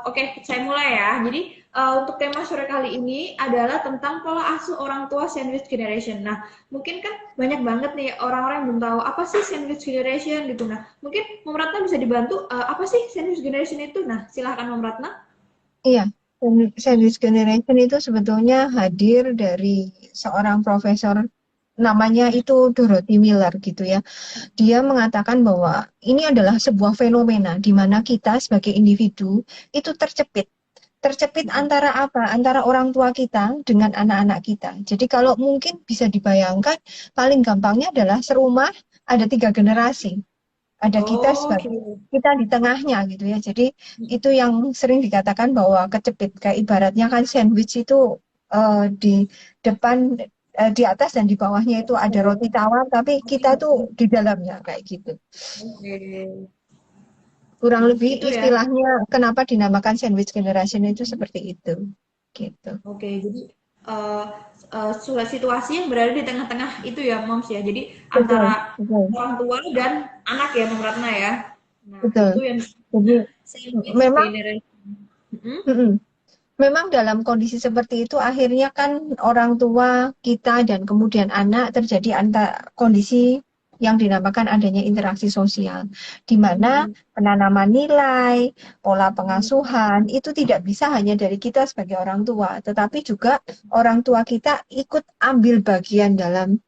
Oke, saya mulai ya. Jadi untuk tema sore kali ini adalah tentang pola asuh orang tua sandwich generation. Nah, mungkin kan banyak banget nih orang-orang yang belum tahu apa sih sandwich generation gitu. Nah, mungkin Mom Ratna bisa dibantu apa sih sandwich generation itu? Nah, silahkan Mom Ratna. Iya, sandwich generation itu sebetulnya hadir dari seorang profesor namanya itu Dorothy Miller gitu ya. Dia mengatakan bahwa ini adalah sebuah fenomena di mana kita sebagai individu itu tercepit. Tercepit antara apa? Antara orang tua kita dengan anak-anak kita. Jadi kalau mungkin bisa dibayangkan, paling gampangnya adalah serumah ada 3 generasi. Ada kita Oke. sebagai kita di tengahnya gitu ya. Jadi itu yang sering dikatakan bahwa kecepit kayak ibaratnya kan sandwich itu di depan di atas dan di bawahnya itu ada roti tawar tapi kita tuh di dalamnya kayak gitu. Oke. Kurang lebih Itu ya. istilahnya kenapa dinamakan sandwich generation itu seperti itu. Gitu. Oke, jadi eh situasi yang berada di tengah-tengah itu ya, Moms ya. Jadi Betul, antara betul, orang tua dan anak ya, Mom Ratna ya. Nah, betul. itu yang Jadi sandwich memang generation. Mm-mm. mm-mm. Memang dalam kondisi seperti itu akhirnya kan orang tua kita dan kemudian anak terjadi kondisi yang dinamakan adanya interaksi sosial, di mana Mm-mm. penanaman nilai, pola Mm-mm. pengasuhan itu tidak bisa hanya dari kita sebagai orang tua, tetapi juga orang tua kita ikut ambil bagian dalam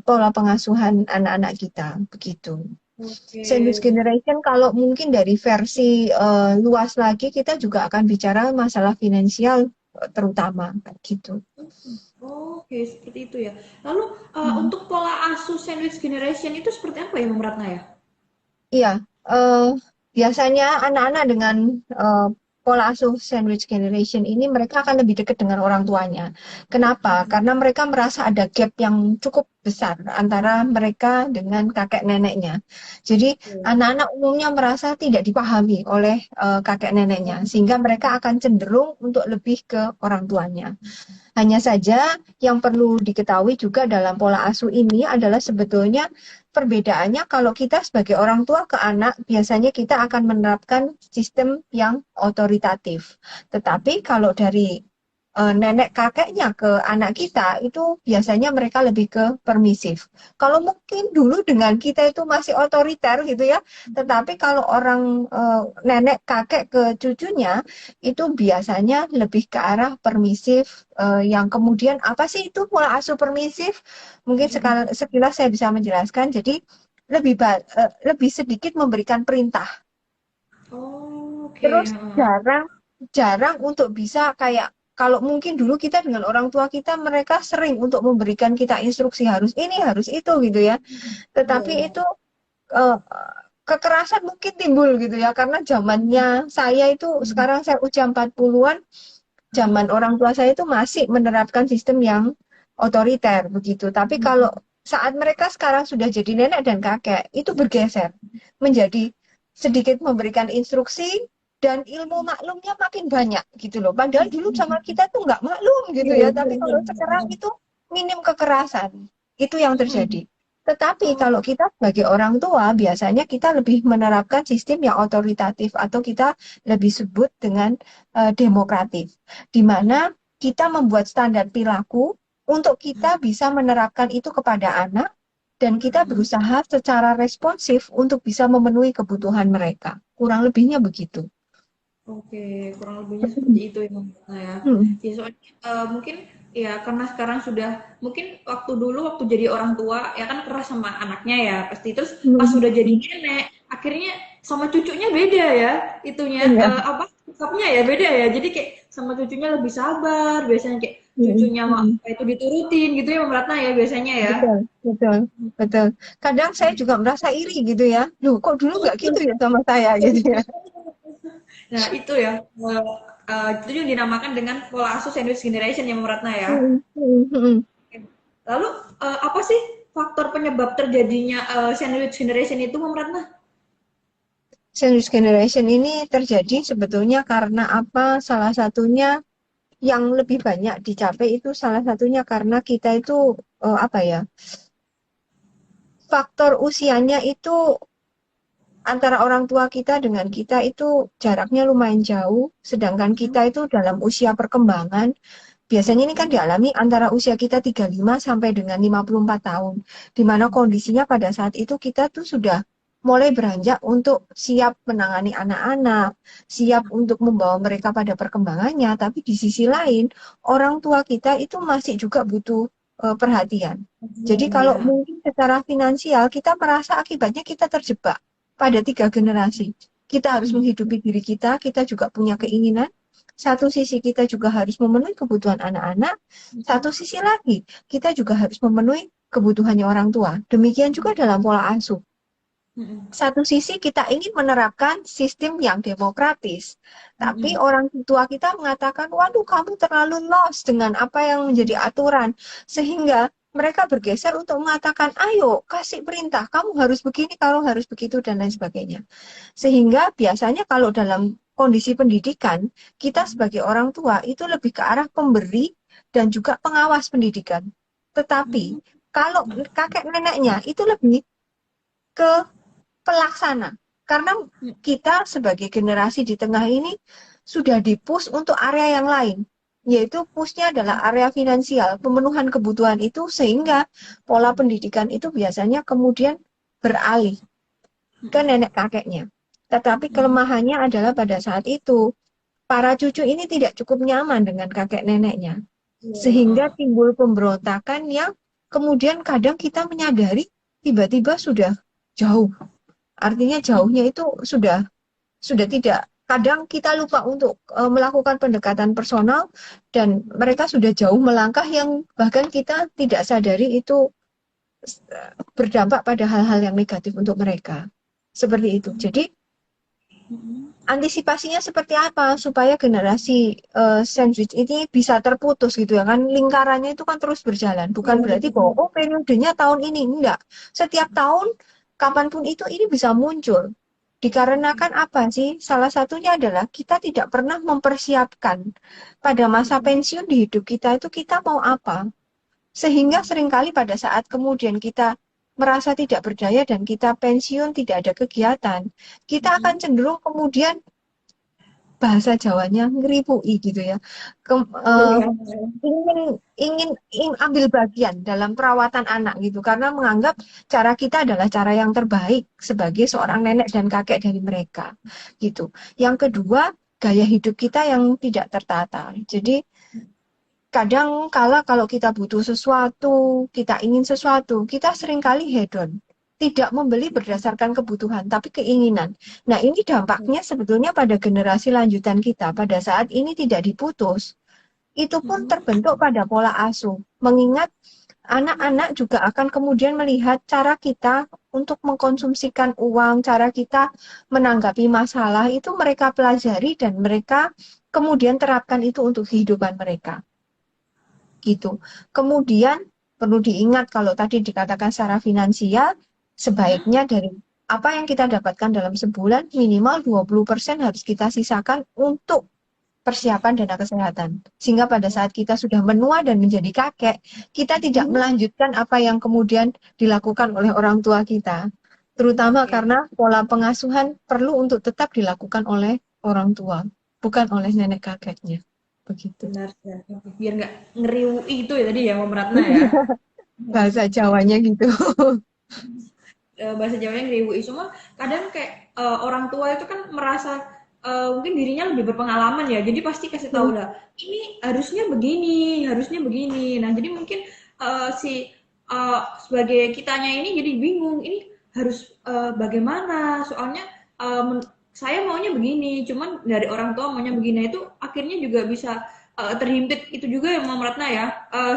pola pengasuhan anak-anak kita, begitu. Oke. Sandwich generation kalau mungkin dari versi luas lagi kita juga akan bicara masalah finansial terutama kayak gitu. Oke, seperti itu ya. Lalu Hmm. untuk pola asuh sandwich generation itu seperti apa ya, Mom Ratna ya? Iya, eh, biasanya anak-anak dengan eh, pola asuh sandwich generation ini mereka akan lebih dekat dengan orang tuanya. Kenapa? Karena mereka merasa ada gap yang cukup besar antara mereka dengan kakek neneknya. Jadi anak-anak umumnya merasa tidak dipahami oleh kakek neneknya, sehingga mereka akan cenderung untuk lebih ke orang tuanya. Hanya saja yang perlu diketahui juga dalam pola asuh ini adalah sebetulnya perbedaannya kalau kita sebagai orang tua ke anak biasanya kita akan menerapkan sistem yang otoritatif. Tetapi kalau dari nenek kakeknya ke anak kita itu biasanya mereka lebih ke permisif. Kalau mungkin dulu dengan kita itu masih otoriter gitu ya, tetapi kalau orang nenek kakek ke cucunya itu biasanya lebih ke arah permisif yang kemudian apa sih itu pola asuh permisif? Mungkin sekilas saya bisa menjelaskan. Jadi lebih sedikit memberikan perintah. Oke. Terus jarang jarang untuk bisa kayak kalau mungkin dulu kita dengan orang tua kita mereka sering untuk memberikan kita instruksi harus ini harus itu gitu ya. Iya, Tetapi iya. itu eh, kekerasan mungkin timbul gitu ya karena zamannya saya itu sekarang saya usia 40-an, zaman orang tua saya itu masih menerapkan sistem yang otoriter begitu. Tapi kalau saat mereka sekarang sudah jadi nenek dan kakek, itu bergeser menjadi sedikit memberikan instruksi dan ilmu maklumnya makin banyak gitu loh. Padahal dulu zaman kita tuh nggak maklum gitu Iya, ya. Tapi kalau sekarang benar-benar. itu minim kekerasan. Itu yang terjadi. Tetapi Oh, kalau kita sebagai orang tua, biasanya kita lebih menerapkan sistem yang otoritatif atau kita lebih sebut dengan demokratif di mana kita membuat standar perilaku untuk kita bisa menerapkan itu kepada anak dan kita berusaha secara responsif untuk bisa memenuhi kebutuhan mereka. Kurang lebihnya begitu. oke, kurang lebihnya seperti itu ya, Mbak Ratna ya. Hmm. Ya, soalnya mungkin ya karena sekarang sudah mungkin waktu dulu waktu jadi orang tua ya kan keras sama anaknya ya pasti terus pas Hmm. sudah jadi nenek akhirnya sama cucunya beda ya itunya Iya. apa sikapnya ya beda ya jadi kayak sama cucunya lebih sabar biasanya kayak Hmm. cucunya Hmm. itu diturutin gitu ya Mbak Ratna ya biasanya ya. Betul, betul, betul. Kadang saya juga merasa iri gitu ya. Loh, kok dulu nggak gitu ya sama saya gitu ya. Nah itu ya itu yang dinamakan dengan pola asuh sandwich generation ya Mbak Ratna ya. Hmm. Hmm. Hmm. Lalu apa sih faktor penyebab terjadinya sandwich generation itu, Mom Ratna? Sandwich generation ini terjadi sebetulnya karena apa? Salah satunya yang lebih banyak dicapai itu salah satunya karena kita itu apa ya? Faktor usianya itu antara orang tua kita dengan kita itu jaraknya lumayan jauh, sedangkan kita itu dalam usia perkembangan. Biasanya ini kan dialami antara usia kita 35 sampai dengan 54 tahun, di mana kondisinya pada saat itu kita tuh sudah mulai beranjak untuk siap menangani anak-anak, siap untuk membawa mereka pada perkembangannya, tapi di sisi lain, orang tua kita itu masih juga butuh perhatian. Jadi kalau Ya. mungkin secara finansial kita merasa akibatnya kita terjebak pada 3 generasi. Kita harus menghidupi diri kita juga punya keinginan. Satu sisi kita juga harus memenuhi kebutuhan anak-anak, satu sisi lagi kita juga harus memenuhi kebutuhannya orang tua. Demikian juga dalam pola asuh. Satu sisi kita ingin menerapkan sistem yang demokratis, tapi orang tua kita mengatakan, waduh kamu terlalu lost dengan apa yang menjadi aturan, sehingga mereka bergeser untuk mengatakan, ayo kasih perintah, kamu harus begini, kamu harus begitu, dan lain sebagainya. Sehingga biasanya kalau dalam kondisi pendidikan, kita sebagai orang tua itu lebih ke arah pemberi dan juga pengawas pendidikan. Tetapi kalau kakek neneknya itu lebih ke pelaksana. Karena kita sebagai generasi di tengah ini sudah di-push untuk area yang lain, yaitu push-nya adalah area finansial, pemenuhan kebutuhan itu, sehingga pola pendidikan itu biasanya kemudian beralih ke nenek kakeknya. Tetapi kelemahannya adalah pada saat itu, para cucu ini tidak cukup nyaman dengan kakek neneknya. Sehingga timbul pemberontakan yang kemudian kadang kita menyadari tiba-tiba sudah jauh. Artinya jauhnya itu sudah tidak. Kadang kita lupa untuk melakukan pendekatan personal dan mereka sudah jauh melangkah yang bahkan kita tidak sadari itu berdampak pada hal-hal yang negatif untuk mereka. Seperti itu. Jadi antisipasinya seperti apa supaya generasi sandwich ini bisa terputus gitu ya kan, lingkarannya itu kan terus berjalan, bukan berarti bahwa oh periodenya tahun ini, enggak, setiap tahun kapanpun itu ini bisa muncul. Dikarenakan apa sih? Salah satunya adalah kita tidak pernah mempersiapkan pada masa pensiun di hidup kita itu kita mau apa, sehingga seringkali pada saat kemudian kita merasa tidak berdaya dan kita pensiun tidak ada kegiatan, kita akan cenderung kemudian bahasa Jawanya ngeripui gitu ya. Ingin ambil bagian dalam perawatan anak gitu karena menganggap cara kita adalah cara yang terbaik sebagai seorang nenek dan kakek dari mereka gitu. Yang kedua, gaya hidup kita yang tidak tertata. Jadi kadang kala kalau kita butuh sesuatu, kita ingin sesuatu, kita seringkali hedon. Tidak membeli berdasarkan kebutuhan, tapi keinginan. Nah, ini dampaknya sebetulnya pada generasi lanjutan kita. Pada saat ini tidak diputus, itu pun terbentuk pada pola asuh. Mengingat anak-anak juga akan kemudian melihat cara kita untuk mengkonsumsikan uang, cara kita menanggapi masalah, itu mereka pelajari dan mereka kemudian terapkan itu untuk kehidupan mereka. Gitu. Kemudian perlu diingat kalau tadi dikatakan secara finansial, sebaiknya dari apa yang kita dapatkan dalam sebulan minimal 20% harus kita sisakan untuk persiapan dana kesehatan. Sehingga pada saat kita sudah menua dan menjadi kakek, kita tidak melanjutkan apa yang kemudian dilakukan oleh orang tua kita. Terutama karena pola pengasuhan perlu untuk tetap dilakukan oleh orang tua, bukan oleh nenek kakeknya. Begitu. Benar ya. Biar nggak ngeriui itu ya tadi ya Mbak Ratna ya. Bahasa Jawanya gitu. Bahasa Jawanya ngeriui, cuma kadang kayak orang tua itu kan merasa mungkin dirinya lebih berpengalaman ya, jadi pasti kasih tahu lah ini harusnya begini, harusnya begini. Nah jadi mungkin sebagai kitanya ini jadi bingung ini harus bagaimana, soalnya saya maunya begini, cuman dari orang tua maunya begini, itu akhirnya juga bisa terhimpit itu juga yang Ratna ya,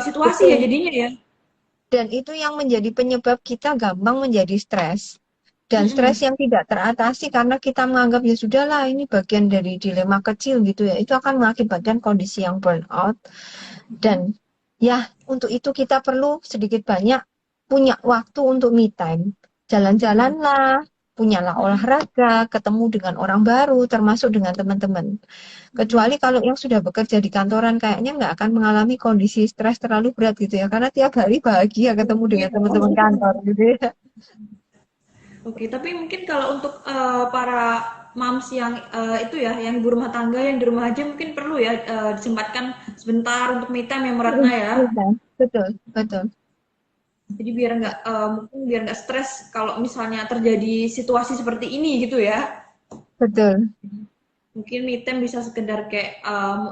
situasi ya Betul. jadinya ya. Dan itu yang menjadi penyebab kita gampang menjadi stres. Dan stres yang tidak teratasi karena kita menganggap ya sudahlah ini bagian dari dilema kecil gitu ya. Itu akan mengakibatkan kondisi yang burnout. Dan ya untuk itu kita perlu sedikit banyak punya waktu untuk me time. Jalan-jalanlah, punyalah olahraga, ketemu dengan orang baru, termasuk dengan teman-teman. Kecuali kalau yang sudah bekerja di kantoran kayaknya nggak akan mengalami kondisi stres terlalu berat gitu ya. Karena tiap hari bahagia ketemu dengan teman-teman kantor gitu ya. Oke, tapi mungkin kalau untuk para moms yang itu ya, yang ibu rumah tangga yang di rumah aja mungkin perlu ya disempatkan sebentar untuk me time yang meratna ya. Iya, betul, betul, Jadi biar nggak mungkin biar nggak stres kalau misalnya terjadi situasi seperti ini gitu ya. betul. Mungkin me time bisa sekedar kayak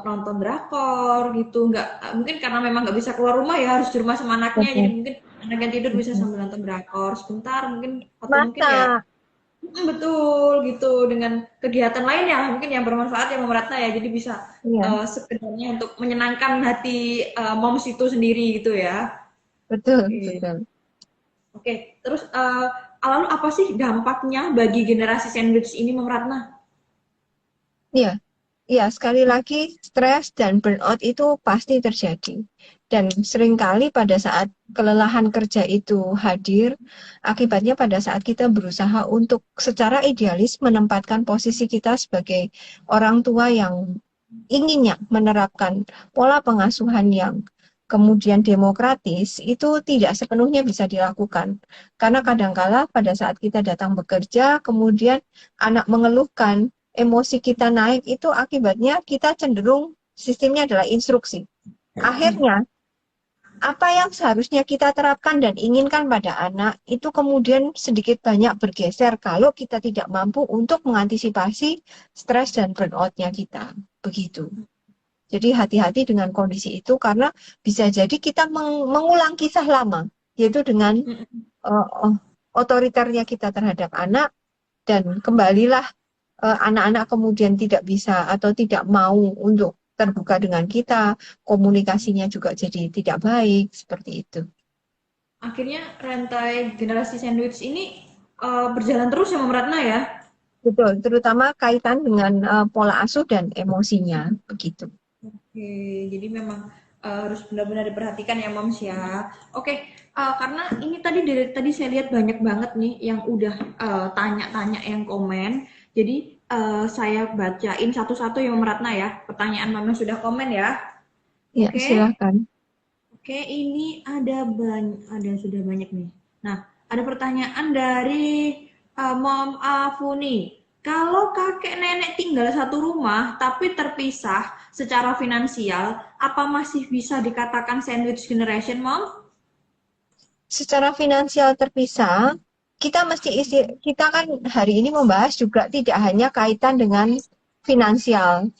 nonton drakor gitu, nggak mungkin karena memang nggak bisa keluar rumah ya harus di rumah sama anaknya, jadi Betul, mungkin anaknya tidur bisa betul. sambil nonton drakor sebentar mungkin atau mungkin ya. Masa, Betul gitu dengan kegiatan lainnya mungkin yang bermanfaat yang memerata ya jadi bisa iya, sekedarnya untuk menyenangkan hati moms itu sendiri gitu ya. betul, Oke. betul. Oke, terus lalu apa sih dampaknya bagi generasi sandwich ini memeratna? Iya, iya, sekali lagi stres dan burnout itu pasti terjadi. Dan seringkali pada saat kelelahan kerja itu hadir, akibatnya pada saat kita berusaha untuk secara idealis menempatkan posisi kita sebagai orang tua yang inginnya menerapkan pola pengasuhan yang kemudian demokratis, itu tidak sepenuhnya bisa dilakukan. Karena kadangkala pada saat kita datang bekerja, kemudian anak mengeluhkan, emosi kita naik, itu akibatnya kita cenderung sistemnya adalah instruksi. Akhirnya, apa yang seharusnya kita terapkan dan inginkan pada anak, itu kemudian sedikit banyak bergeser kalau kita tidak mampu untuk mengantisipasi stres dan burnout-nya kita. Begitu. Jadi hati-hati dengan kondisi itu karena bisa jadi kita mengulang kisah lama, yaitu dengan uh, otoriternya kita terhadap anak dan kembalilah anak-anak kemudian tidak bisa atau tidak mau untuk terbuka dengan kita, komunikasinya juga jadi tidak baik, seperti itu. Akhirnya rantai generasi sandwich ini berjalan terus ya memeratna ya. Betul, terutama kaitan dengan pola asuh dan emosinya, begitu. Oke, jadi memang harus benar-benar diperhatikan ya Moms ya. Oke, karena ini tadi dari tadi saya lihat banyak banget nih yang udah tanya-tanya yang komen. Jadi saya bacain satu-satu yang meratna ya. Pertanyaan Mama sudah komen ya. Ya, Oke. silakan. Oke, ini ada sudah banyak nih. Nah, ada pertanyaan dari Mom Afuni. Kalau kakek nenek tinggal satu rumah tapi terpisah secara finansial, apa masih bisa dikatakan sandwich generation, Mom? Secara finansial terpisah, kita kan hari ini membahas juga tidak hanya kaitan dengan finansial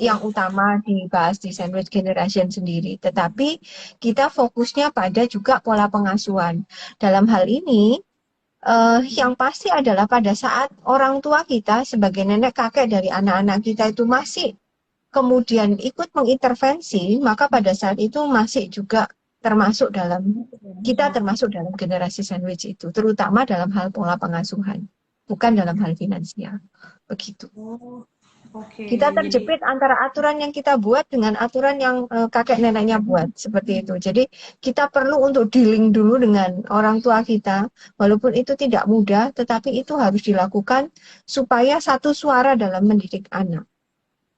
yang utama dibahas di sandwich generation sendiri, tetapi kita fokusnya pada juga pola pengasuhan. Dalam hal ini, yang pasti adalah pada saat orang tua kita sebagai nenek kakek dari anak-anak kita itu masih kemudian ikut mengintervensi, maka pada saat itu masih juga termasuk dalam kita termasuk dalam generasi sandwich itu, terutama dalam hal pola pengasuhan, bukan dalam hal finansial. Begitu. Oh, oke. Kita Jadi terjepit antara aturan yang kita buat dengan aturan yang kakek neneknya buat, seperti itu. Jadi kita perlu untuk dealing dulu dengan orang tua kita, walaupun itu tidak mudah, tetapi itu harus dilakukan supaya satu suara dalam mendidik anak.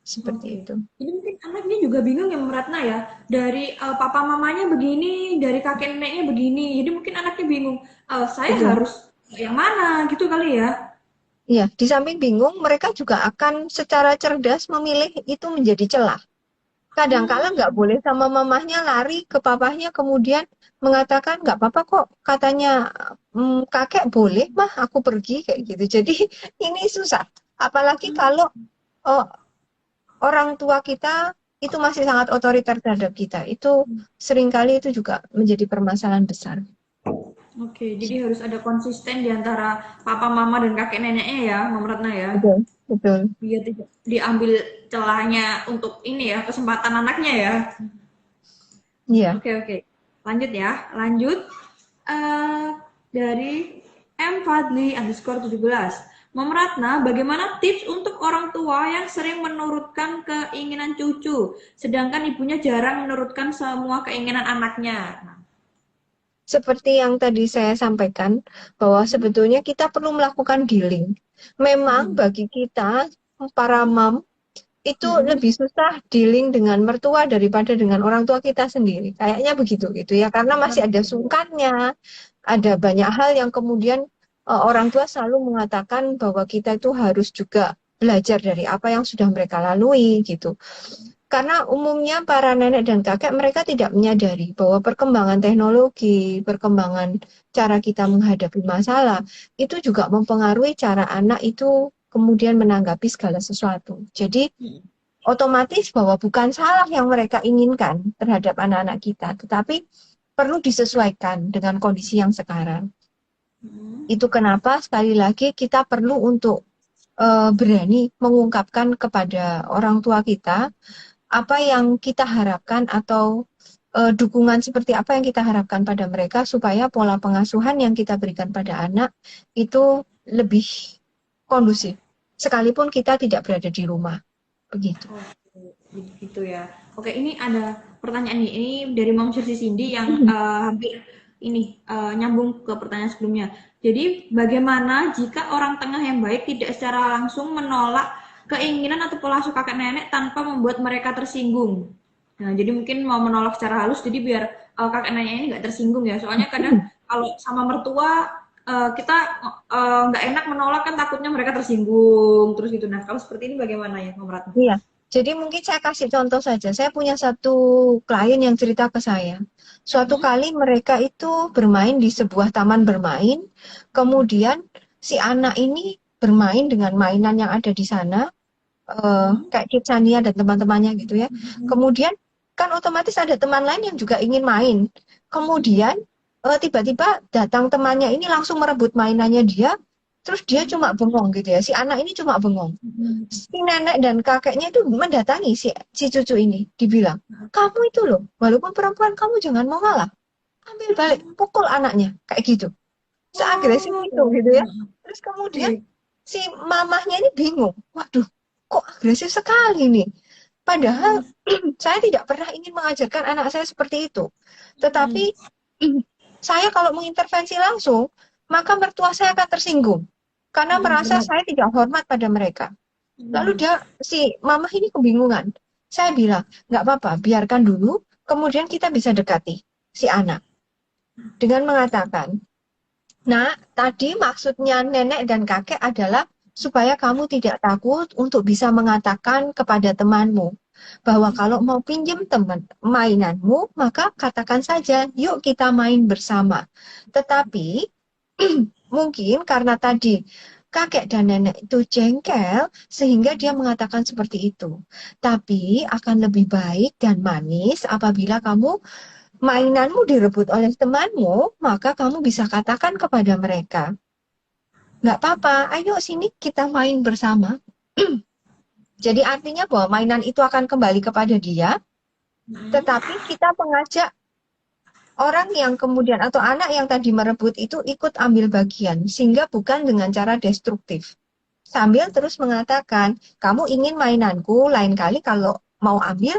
Seperti oke. itu. Jadi mungkin anaknya juga bingung ya Meratna ya. Dari papa mamanya begini, dari kakek neneknya begini. Jadi mungkin anaknya bingung. Saya Betul. harus yang mana gitu kali ya. Iya, di samping bingung, mereka juga akan secara cerdas memilih itu menjadi celah. Kadang-kala Hmm, nggak boleh sama mamahnya lari ke papahnya kemudian mengatakan nggak apa-apa kok katanya kakek boleh mah aku pergi kayak gitu. Jadi ini susah. Apalagi kalau oh, orang tua kita itu masih sangat otoriter terhadap kita. Itu seringkali itu juga menjadi permasalahan besar. oke. Jadi harus ada konsisten di antara papa, mama, dan kakek neneknya ya, Mama Ratna ya. Betul, betul. Biar tidak diambil celahnya untuk ini ya, kesempatan anaknya ya. Iya. Oke, oke. Lanjut ya. Lanjut. eh dari M Fadli underscore 17. Mama Ratna, bagaimana tips untuk orang tua yang sering menurutkan keinginan cucu, sedangkan ibunya jarang menurutkan semua keinginan anaknya? Seperti yang tadi saya sampaikan, bahwa sebetulnya kita perlu melakukan dealing. Memang Mm-mm. bagi kita, para mom, itu Mm-mm. lebih susah dealing dengan mertua daripada dengan orang tua kita sendiri. Kayaknya begitu gitu ya, karena masih ada sungkannya, ada banyak hal yang kemudian orang tua selalu mengatakan bahwa kita itu harus juga belajar dari apa yang sudah mereka lalui gitu. Karena umumnya para nenek dan kakek mereka tidak menyadari bahwa perkembangan teknologi, perkembangan cara kita menghadapi masalah itu juga mempengaruhi cara anak itu kemudian menanggapi segala sesuatu. Jadi otomatis bahwa bukan salah yang mereka inginkan terhadap anak-anak kita, tetapi perlu disesuaikan dengan kondisi yang sekarang. Itu kenapa sekali lagi kita perlu untuk berani mengungkapkan kepada orang tua kita apa yang kita harapkan atau dukungan seperti apa yang kita harapkan pada mereka supaya pola pengasuhan yang kita berikan pada anak itu lebih kondusif. Sekalipun kita tidak berada di rumah. Begitu. Gitu ya. Oke, ini ada pertanyaan nih. Ini dari Mom Shersi Cindy yang hampir ini nyambung ke pertanyaan sebelumnya. Jadi, bagaimana jika orang tengah yang baik tidak secara langsung menolak keinginan atau pola asuh kakek nenek tanpa membuat mereka tersinggung? Nah, jadi mungkin mau menolak secara halus, jadi biar kakek nenek ini nggak tersinggung ya. Soalnya kadang kalau sama mertua kita nggak enak menolak kan takutnya mereka tersinggung terus gitu. Nah, kalau seperti ini bagaimana ya, Mom Ratna? Iya. Jadi mungkin saya kasih contoh saja. Saya punya satu klien yang cerita ke saya. Suatu kali mereka itu bermain di sebuah taman bermain. Kemudian si anak ini bermain dengan mainan yang ada di sana. Kayak Kidsania dan teman-temannya gitu ya. Kemudian kan otomatis ada teman lain yang juga ingin main. Kemudian tiba-tiba datang temannya ini langsung merebut mainannya dia. Terus dia cuma bengong gitu ya. Si anak ini cuma bengong. Si nenek dan kakeknya itu mendatangi si cucu ini. Dibilang, kamu itu loh, walaupun perempuan kamu jangan mau ngalah. Ambil balik, pukul anaknya. Kayak gitu. Seagresif itu gitu ya. Terus kemudian si mamahnya ini bingung. Waduh, kok agresif sekali nih. Padahal saya tidak pernah ingin mengajarkan anak saya seperti itu. Tetapi saya kalau mengintervensi langsung, maka mertua saya akan tersinggung. Karena merasa saya tidak hormat pada mereka. Lalu si mamah ini kebingungan. Saya bilang, nggak apa-apa, biarkan dulu, kemudian kita bisa dekati si anak. Dengan mengatakan, nah, tadi maksudnya nenek dan kakek adalah supaya kamu tidak takut untuk bisa mengatakan kepada temanmu bahwa kalau mau pinjam teman mainanmu, maka katakan saja, yuk kita main bersama. Tetapi mungkin karena tadi kakek dan nenek itu jengkel sehingga dia mengatakan seperti itu. Tapi akan lebih baik dan manis apabila kamu mainanmu direbut oleh temanmu, maka kamu bisa katakan kepada mereka, nggak apa-apa, ayo sini kita main bersama. Jadi artinya bahwa mainan itu akan kembali kepada dia, tetapi kita mengajak orang yang kemudian atau anak yang tadi merebut itu ikut ambil bagian, sehingga bukan dengan cara destruktif. Sambil terus mengatakan, kamu ingin mainanku, lain kali kalau mau ambil,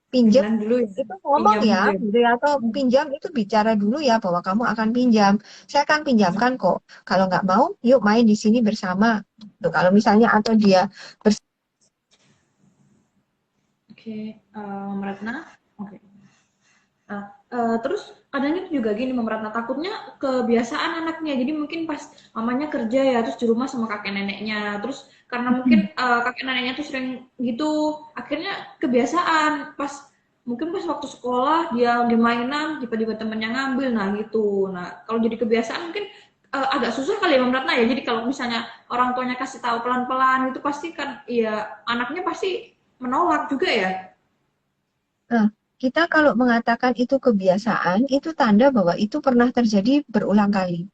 pinjam dulu ya. itu ngomong Pinjam ya, dulu gitu ya, atau pinjam itu bicara dulu ya bahwa kamu akan pinjam. Saya akan pinjamkan kok. Kalau nggak mau, yuk main di sini bersama. Tuh, kalau misalnya atau dia Oke, Mom Ratna. Oke. Nah, terus kadang itu juga gini, Mom Ratna, takutnya kebiasaan anaknya. Jadi mungkin pas mamanya kerja ya, terus di rumah sama kakek neneknya. Terus karena mungkin kakek neneknya tuh sering gitu, akhirnya kebiasaan. Mungkin pas waktu sekolah dia di mainan, tiba-tiba temennya ngambil, nah gitu. Nah, kalau jadi kebiasaan mungkin agak susah kali ya, Mom Ratna ya. Jadi kalau misalnya orang tuanya kasih tahu pelan-pelan, itu pasti kan, ya anaknya pasti menolak juga ya. Nah, kita kalau mengatakan itu kebiasaan, itu tanda bahwa itu pernah terjadi berulang kali.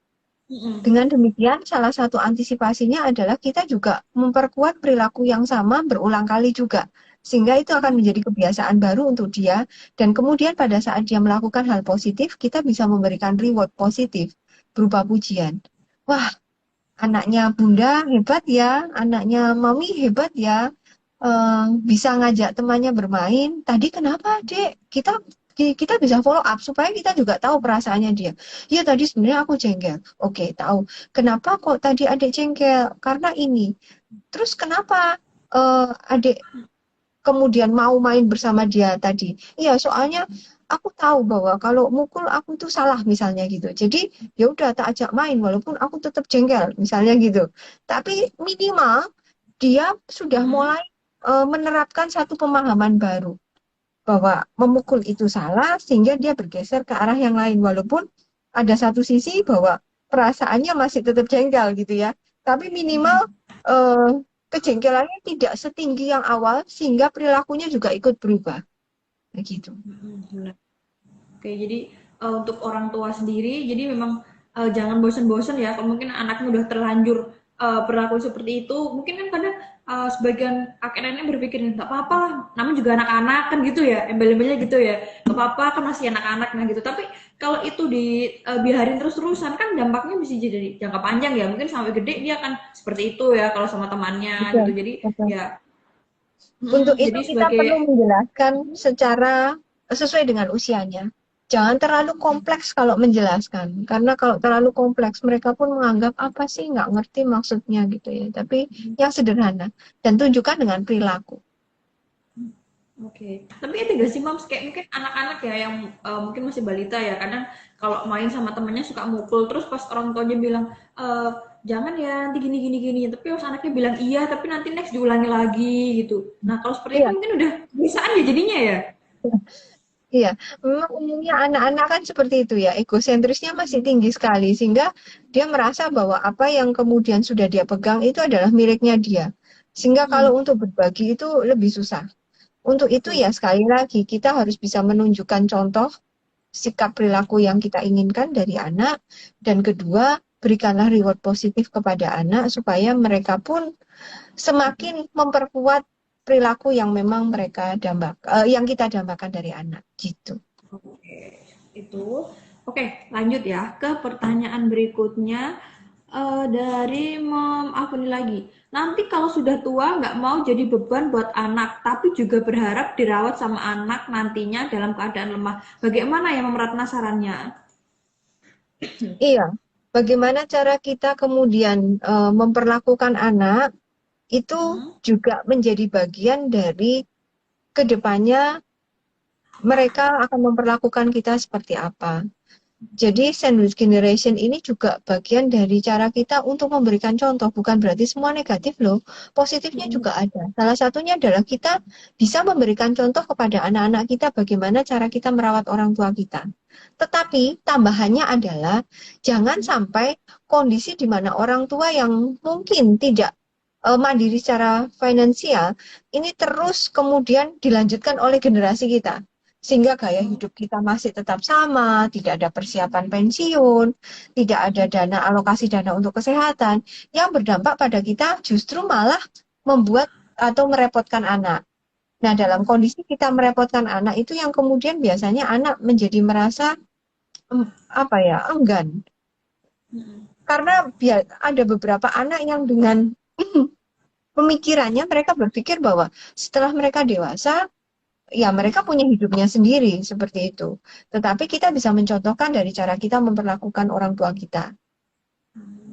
Dengan demikian, salah satu antisipasinya adalah kita juga memperkuat perilaku yang sama berulang kali juga. Sehingga itu akan menjadi kebiasaan baru untuk dia. Dan kemudian pada saat dia melakukan hal positif, kita bisa memberikan reward positif berupa pujian. Wah, anaknya bunda hebat ya, anaknya mami hebat ya, bisa ngajak temannya bermain. Tadi kenapa, Dek? Kita bisa follow up supaya kita juga tahu perasaannya dia. Ya tadi sebenarnya aku jengkel. Oke, tahu. Kenapa kok tadi adik jengkel? Karena ini. Terus kenapa adik kemudian mau main bersama dia tadi. Iya, soalnya aku tahu bahwa kalau mukul aku itu salah misalnya gitu. Jadi ya udah tak ajak main walaupun aku tetap jengkel misalnya gitu. Tapi minimal dia sudah Mm-mm. mulai menerapkan satu pemahaman baru bahwa memukul itu salah sehingga dia bergeser ke arah yang lain walaupun ada satu sisi bahwa perasaannya masih tetap jengkel gitu ya. Tapi minimal eh, kejengkelannya tidak setinggi yang awal sehingga perilakunya juga ikut berubah. Begitu. Benar. Oke, jadi untuk orang tua sendiri, jadi memang jangan bosan-bosan ya. Kalau mungkin anaknya udah terlanjur berlaku seperti itu, mungkin kan kadang sebagian kakek nenek berpikir nggak apa-apa, lah, namanya juga anak-anak kan gitu ya, embel-embelnya gitu ya, nggak apa-apa kan masih anak-anak nah gitu. Tapi kalau itu dibiarin terus-terusan kan dampaknya bisa jadi jangka panjang ya. Mungkin sampai gede dia akan seperti itu ya kalau sama temannya gitu. Betul, Jadi betul. ya, Untuk itu jadi kita sebagai perlu menjelaskan secara sesuai dengan usianya. Jangan terlalu kompleks kalau menjelaskan, karena kalau terlalu kompleks mereka pun menganggap apa sih nggak ngerti maksudnya gitu ya. Tapi yang sederhana dan tunjukkan dengan perilaku. Oke, tapi itu gak sih Mams, kayak mungkin anak-anak ya yang mungkin masih balita ya, kadang kalau main sama temennya suka mukul, terus pas orang tuanya bilang, jangan ya, nanti gini gini gini, tapi pas anaknya bilang iya, tapi nanti next diulangi lagi gitu. Nah kalau seperti itu Iya, mungkin udah bisaan ya jadinya ya. iya. Memang umumnya anak-anak kan seperti itu ya, egosentrisnya masih tinggi sekali sehingga dia merasa bahwa apa yang kemudian sudah dia pegang itu adalah miliknya dia. Sehingga kalau Mm-mm. untuk berbagi itu lebih susah. Untuk itu Betul. ya sekali lagi kita harus bisa menunjukkan contoh sikap perilaku yang kita inginkan dari anak dan kedua berikanlah reward positif kepada anak supaya mereka pun semakin memperkuat perilaku yang memang mereka yang kita dambakan dari anak gitu. Oke, itu. Oke, lanjut ya ke pertanyaan berikutnya. Dari Mom Afni lagi. Nanti kalau sudah tua nggak mau jadi beban buat anak, tapi juga berharap dirawat sama anak nantinya dalam keadaan lemah. Bagaimana ya Mom Ratna sarannya? Iya, bagaimana cara kita kemudian memperlakukan anak itu Hmm, juga menjadi bagian dari kedepannya mereka akan memperlakukan kita seperti apa. Jadi sandwich generation ini juga bagian dari cara kita untuk memberikan contoh, bukan berarti semua negatif loh. Positifnya hmm, juga ada. Salah satunya adalah kita bisa memberikan contoh kepada anak-anak kita bagaimana cara kita merawat orang tua kita. Tetapi tambahannya adalah jangan sampai kondisi di mana orang tua yang mungkin tidak mandiri secara finansial ini terus kemudian dilanjutkan oleh generasi kita sehingga gaya hidup kita masih tetap sama, tidak ada persiapan pensiun, tidak ada dana alokasi dana untuk kesehatan, yang berdampak pada kita justru malah membuat atau merepotkan anak. Nah, dalam kondisi kita merepotkan anak itu yang kemudian biasanya anak menjadi merasa apa ya, enggan. hmm, Karena ada beberapa anak yang dengan pemikirannya mereka berpikir bahwa setelah mereka dewasa ya mereka punya hidupnya sendiri seperti itu. Tetapi kita bisa mencontohkan dari cara kita memperlakukan orang tua kita.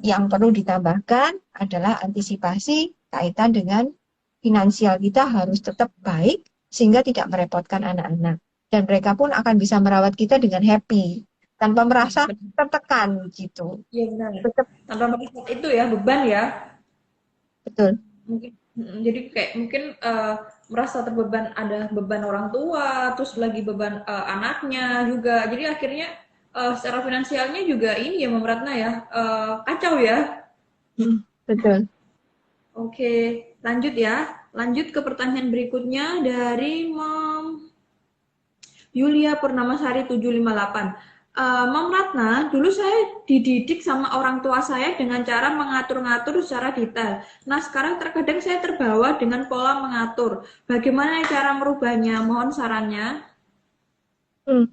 Yang perlu ditambahkan adalah antisipasi kaitan dengan finansial kita harus tetap baik sehingga tidak merepotkan anak-anak. Dan mereka pun akan bisa merawat kita dengan happy tanpa merasa benar. tertekan gitu. Iya benar. Tetap Tanpa merasa itu ya beban ya. betul. Mungkin jadi kayak mungkin merasa terbeban ada beban orang tua, terus lagi beban anaknya juga. Jadi akhirnya secara finansialnya juga ini ya Mom Ratna ya kacau ya. Betul. Oke, lanjut ya. Lanjut ke pertanyaan berikutnya dari Mom Yulia Purnamasari 758. Mom Ratna, dulu saya dididik sama orang tua saya dengan cara mengatur-ngatur secara detail. Nah, sekarang terkadang saya terbawa dengan pola mengatur. Bagaimana cara merubahnya? Mohon sarannya. Hmm.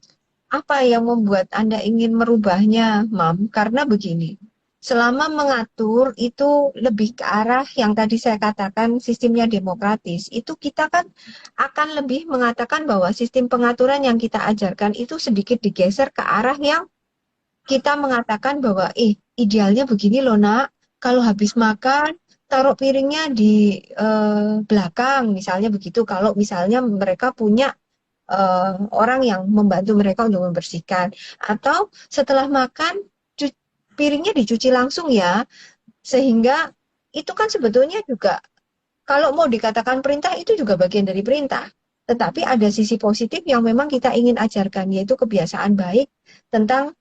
Apa yang membuat Anda ingin merubahnya, Mam? Karena begini, selama mengatur itu lebih ke arah yang tadi saya katakan sistemnya demokratis, itu kita kan akan lebih mengatakan bahwa sistem pengaturan yang kita ajarkan itu sedikit digeser ke arah yang kita mengatakan bahwa, idealnya begini loh nak, kalau habis makan, taruh piringnya di belakang, misalnya begitu. Kalau misalnya mereka punya orang yang membantu mereka untuk membersihkan. Atau setelah makan, piringnya dicuci langsung ya, sehingga itu kan sebetulnya juga kalau mau dikatakan perintah itu juga bagian dari perintah. Tetapi ada sisi positif yang memang kita ingin ajarkan, yaitu kebiasaan baik tentang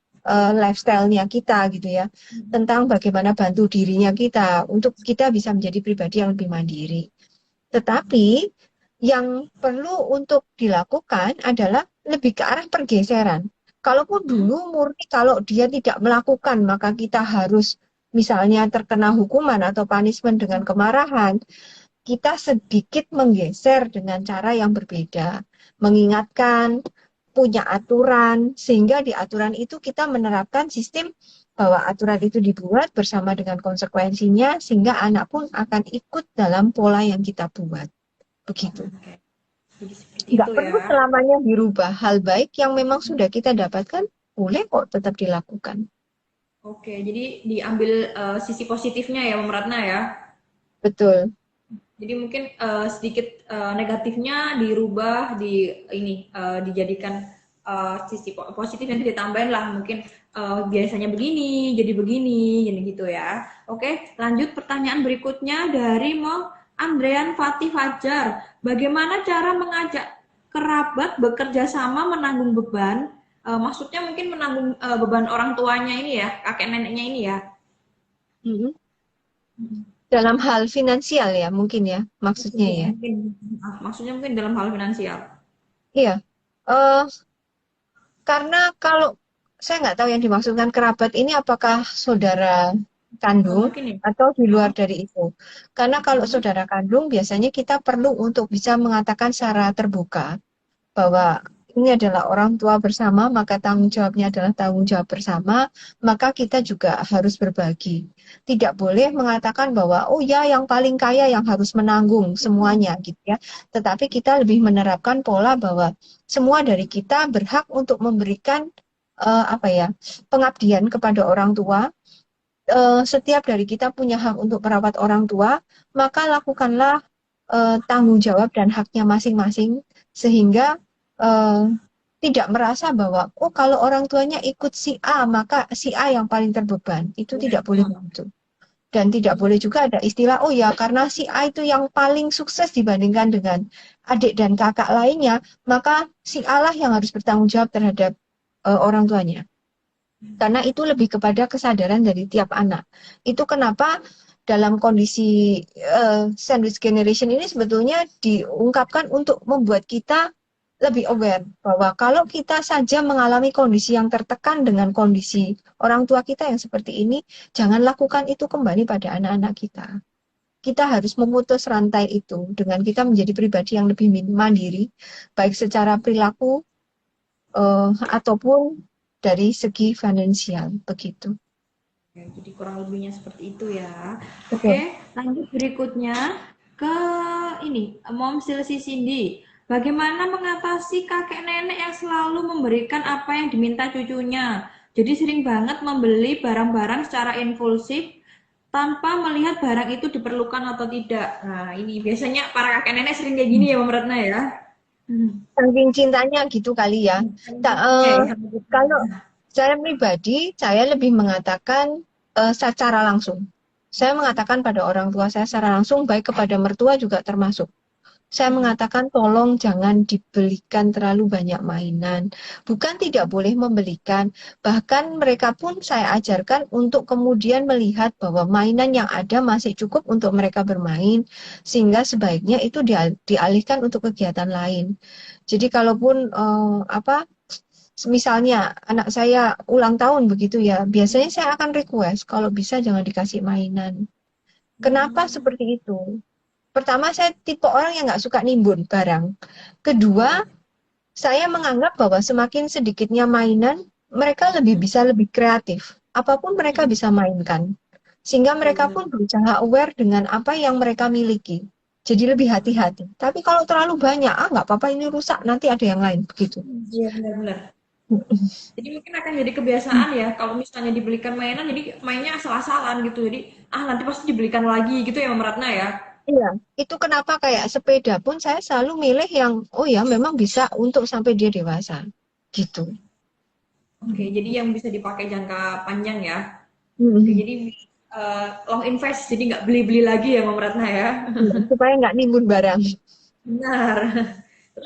lifestyle-nya kita gitu ya. Tentang bagaimana bantu dirinya kita untuk kita bisa menjadi pribadi yang lebih mandiri. Tetapi yang perlu untuk dilakukan adalah lebih ke arah pergeseran. Kalaupun dulu murni kalau dia tidak melakukan, maka kita harus misalnya terkena hukuman atau punishment dengan kemarahan, kita sedikit menggeser dengan cara yang berbeda, mengingatkan, punya aturan, sehingga di aturan itu kita menerapkan sistem bahwa aturan itu dibuat bersama dengan konsekuensinya, sehingga anak pun akan ikut dalam pola yang kita buat. Begitu. Oke. Jadi seperti Nggak itu perlu ya. selamanya dirubah. Hal baik yang memang sudah kita dapatkan, boleh kok tetap dilakukan. Oke, jadi diambil sisi positifnya ya, Mbak Ratna ya. Betul. Jadi mungkin sedikit negatifnya dirubah, dijadikan sisi positif yang ditambahin lah. Mungkin biasanya begini, jadi begini, jadi gitu ya. Oke, lanjut pertanyaan berikutnya dari Mo Andrean Fatih Fajar. Bagaimana cara mengajak kerabat bekerja sama menanggung beban? Maksudnya mungkin menanggung beban orang tuanya ini ya, kakek neneknya ini ya. Mhm. Dalam hal finansial ya, mungkin ya, maksudnya Iya, ya. mungkin maksudnya mungkin dalam hal finansial. Iya. Eh, karena kalau saya nggak tahu yang dimaksudkan kerabat ini apakah saudara Oh, kandung mungkin ya. atau di luar Oh, dari itu. Karena kalau saudara kandung biasanya kita perlu untuk bisa mengatakan secara terbuka bahwa ini adalah orang tua bersama, maka tanggung jawabnya adalah tanggung jawab bersama, maka kita juga harus berbagi. Tidak boleh mengatakan bahwa, oh ya, yang paling kaya yang harus menanggung semuanya, gitu ya. Tetapi kita lebih menerapkan pola bahwa semua dari kita berhak untuk memberikan apa ya, pengabdian kepada orang tua. Setiap dari kita punya hak untuk merawat orang tua, maka lakukanlah tanggung jawab dan haknya masing-masing sehingga eh, tidak merasa bahwa oh kalau orang tuanya ikut si A maka si A yang paling terbeban. Itu iya. tidak boleh begitu. Dan tidak boleh juga ada istilah oh ya karena si A itu yang paling sukses dibandingkan dengan adik dan kakak lainnya, maka si A lah yang harus bertanggung jawab terhadap orang tuanya. Karena itu lebih kepada kesadaran dari tiap anak. Itu kenapa dalam kondisi sandwich generation ini sebetulnya diungkapkan untuk membuat kita lebih aware bahwa kalau kita saja mengalami kondisi yang tertekan dengan kondisi orang tua kita yang seperti ini, jangan lakukan itu kembali pada anak-anak kita. Kita harus memutus rantai itu dengan kita menjadi pribadi yang lebih mandiri, baik secara perilaku ataupun dari segi finansial begitu. Oke, jadi kurang lebihnya seperti itu ya. Oke, Betul. lanjut berikutnya ke ini, Mom Silsi Cindy. Bagaimana mengatasi kakek nenek yang selalu memberikan apa yang diminta cucunya? Jadi sering banget membeli barang-barang secara impulsif tanpa melihat barang itu diperlukan atau tidak. Nah, ini biasanya para kakek nenek sering kayak gini ya, Mom Ratna ya. Hmm. Saking cintanya gitu kali ya. Oke, sama Kalau cucunya. saya pribadi, saya lebih mengatakan secara langsung. Saya mengatakan pada orang tua saya secara langsung, baik kepada mertua juga termasuk. Saya mengatakan tolong jangan dibelikan terlalu banyak mainan. Bukan tidak boleh membelikan, bahkan mereka pun saya ajarkan untuk kemudian melihat bahwa mainan yang ada masih cukup untuk mereka bermain, sehingga sebaiknya itu dialihkan untuk kegiatan lain. Jadi kalaupun misalnya anak saya ulang tahun begitu ya, biasanya saya akan request kalau bisa jangan dikasih mainan. Kenapa Hmm, seperti itu? Pertama, saya tipe orang yang nggak suka nimbun barang. Kedua, oke. saya menganggap bahwa semakin sedikitnya mainan, mereka lebih kreatif. Apapun mereka bisa mainkan. Sehingga Betul, mereka betul. pun berusaha aware dengan apa yang mereka miliki. Jadi lebih hati-hati. Tapi kalau terlalu banyak, nggak apa-apa ini rusak, nanti ada yang lain. Begitu. Iya, benar-benar. Jadi mungkin akan jadi kebiasaan ya, kalau misalnya dibelikan mainan, jadi mainnya asal-asalan gitu. Jadi, nanti pasti dibelikan lagi gitu ya, Mama Ratna ya. Iya, itu kenapa kayak sepeda pun saya selalu milih yang, oh ya memang bisa untuk sampai dia dewasa. Gitu. Oke, jadi yang bisa dipakai jangka panjang ya. Oke, Mm. jadi long invest, jadi nggak beli-beli lagi ya, Mama Ratna ya. Iya, supaya nggak nimbun barang. Benar.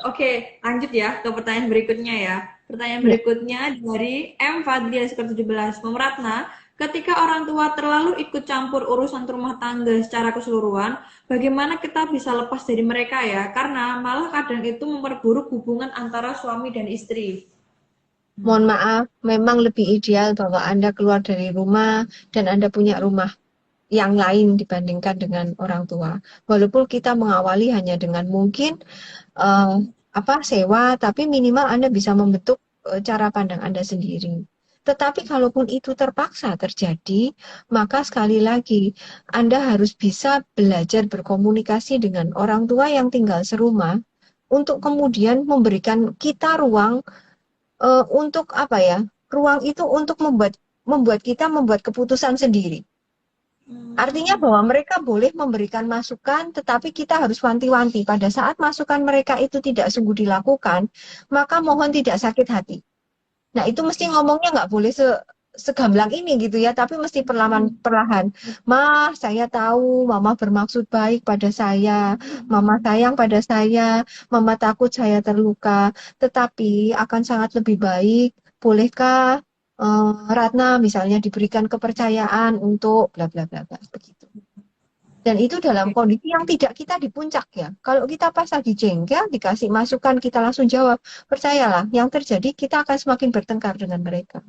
Oke, lanjut ya ke pertanyaan berikutnya ya. Pertanyaan Ya. berikutnya dari M. Fadli skor 17. Memeratna, ketika orang tua terlalu ikut campur urusan rumah tangga secara keseluruhan, bagaimana kita bisa lepas dari mereka ya? Karena malah kadang itu memperburuk hubungan antara suami dan istri. Mohon maaf, memang lebih ideal bahwa Anda keluar dari rumah dan Anda punya rumah yang lain dibandingkan dengan orang tua. Walaupun kita mengawali hanya dengan mungkin eh, apa sewa, tapi minimal Anda bisa membentuk cara pandang Anda sendiri. Tetapi kalaupun itu terpaksa terjadi, maka sekali lagi Anda harus bisa belajar berkomunikasi dengan orang tua yang tinggal serumah untuk kemudian memberikan kita ruang untuk apa ya? Ruang itu untuk membuat kita membuat keputusan sendiri. Artinya Hmm, bahwa mereka boleh memberikan masukan, tetapi kita harus wanti-wanti. Pada saat masukan mereka itu tidak sungguh dilakukan, maka mohon tidak sakit hati. Nah, itu mesti ngomongnya nggak boleh segamblang ini gitu ya, tapi mesti perlahan-perlahan. Ma, saya tahu Mama bermaksud baik pada saya, Mama sayang pada saya, Mama takut saya terluka, tetapi akan sangat lebih baik. Bolehkah Ratna misalnya diberikan kepercayaan untuk bla bla bla bla begitu. Dan itu dalam oke. kondisi yang tidak kita di puncak ya. Kalau kita pas lagi jengkel, dikasih masukan, kita langsung jawab. Percayalah, yang terjadi kita akan semakin bertengkar dengan mereka.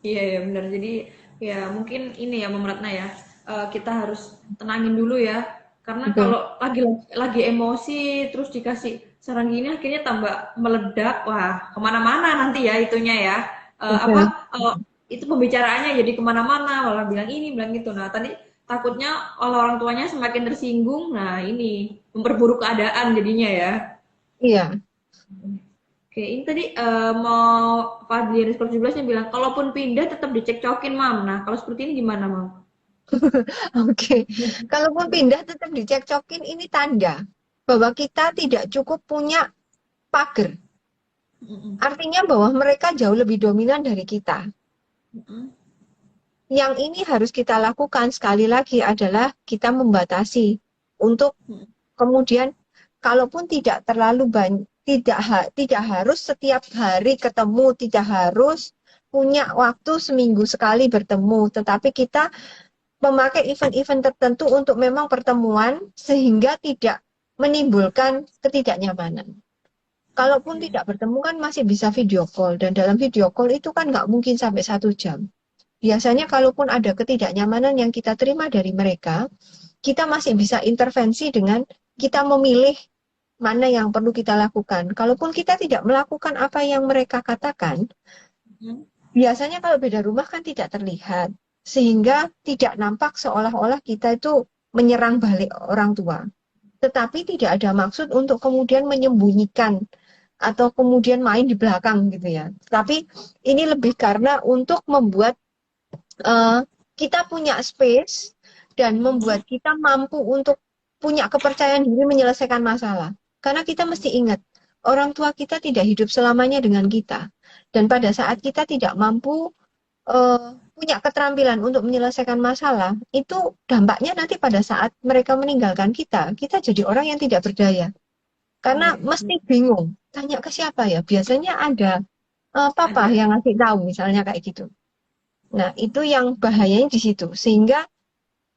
Iya ya benar. Jadi ya mungkin ini ya Mama Ratna ya. Kita harus tenangin dulu ya. Karena Betul. kalau lagi emosi terus dikasih saran gini akhirnya tambah meledak. Wah, kemana-mana nanti ya itunya ya. Apa Betul. itu pembicaraannya jadi kemana-mana malah bilang ini bilang gitu. Nah tadi takutnya kalau orang tuanya semakin tersinggung. Nah ini memperburuk keadaan jadinya ya. Iya, Oke, ini tadi mau Fadli Rizko 17 nya bilang, kalaupun pindah tetap dicekcokin, Mam. Nah, kalau seperti ini gimana, Mam? oke. Kalaupun pindah tetap dicekcokin, ini tanda bahwa kita tidak cukup punya pagar. Mm-mm. Artinya bahwa mereka jauh lebih dominan dari kita. Mm-mm. Yang ini harus kita lakukan sekali lagi adalah kita membatasi untuk kemudian kalaupun tidak terlalu banyak, tidak harus setiap hari ketemu, tidak harus punya waktu seminggu sekali bertemu, tetapi kita memakai event-event tertentu untuk memang pertemuan sehingga tidak menimbulkan ketidaknyamanan. Kalaupun Oke. tidak bertemu kan masih bisa video call dan dalam video call itu kan nggak mungkin sampai 1 jam. Biasanya kalaupun ada ketidaknyamanan yang kita terima dari mereka, kita masih bisa intervensi dengan kita memilih mana yang perlu kita lakukan. Kalaupun kita tidak melakukan apa yang mereka katakan, Mm. biasanya kalau beda rumah kan tidak terlihat, sehingga tidak nampak seolah-olah kita itu menyerang balik orang tua. Tetapi tidak ada maksud untuk kemudian menyembunyikan atau kemudian main di belakang gitu ya. Tapi ini lebih karena untuk membuat uh, kita punya space dan membuat kita mampu untuk punya kepercayaan diri menyelesaikan masalah. Karena kita mesti ingat, orang tua kita tidak hidup selamanya dengan kita. Dan pada saat kita tidak mampu punya keterampilan untuk menyelesaikan masalah, itu dampaknya nanti pada saat mereka meninggalkan kita, kita jadi orang yang tidak berdaya. Karena Iya, mesti bingung, tanya ke siapa ya? Biasanya ada papa ada. yang ngasih tahu, misalnya kayak gitu. Nah, itu yang bahayanya di situ. Sehingga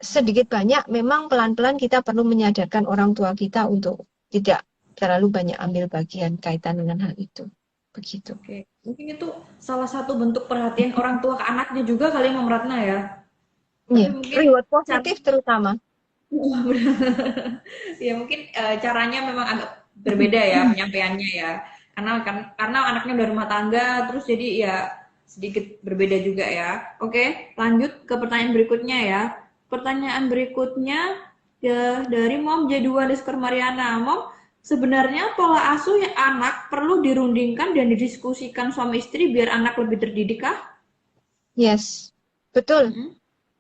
sedikit banyak memang pelan-pelan kita perlu menyadarkan orang tua kita untuk tidak terlalu banyak ambil bagian kaitan dengan hal itu. Begitu. Oke. Mungkin itu salah satu bentuk perhatian orang tua ke anaknya juga kali Mam Ratna ya. Tapi Iya, mungkin reward cara positif terutama. ya mungkin caranya memang agak berbeda ya penyampaiannya ya. Karena anaknya udah rumah tangga terus jadi ya sedikit berbeda juga ya. Oke, lanjut ke pertanyaan berikutnya ya. Pertanyaan berikutnya ya dari Mom J2 Mariana. Mom, sebenarnya pola asuh yang anak perlu dirundingkan dan didiskusikan suami istri biar anak lebih terdidik kah? Yes, betul. Mm-mm.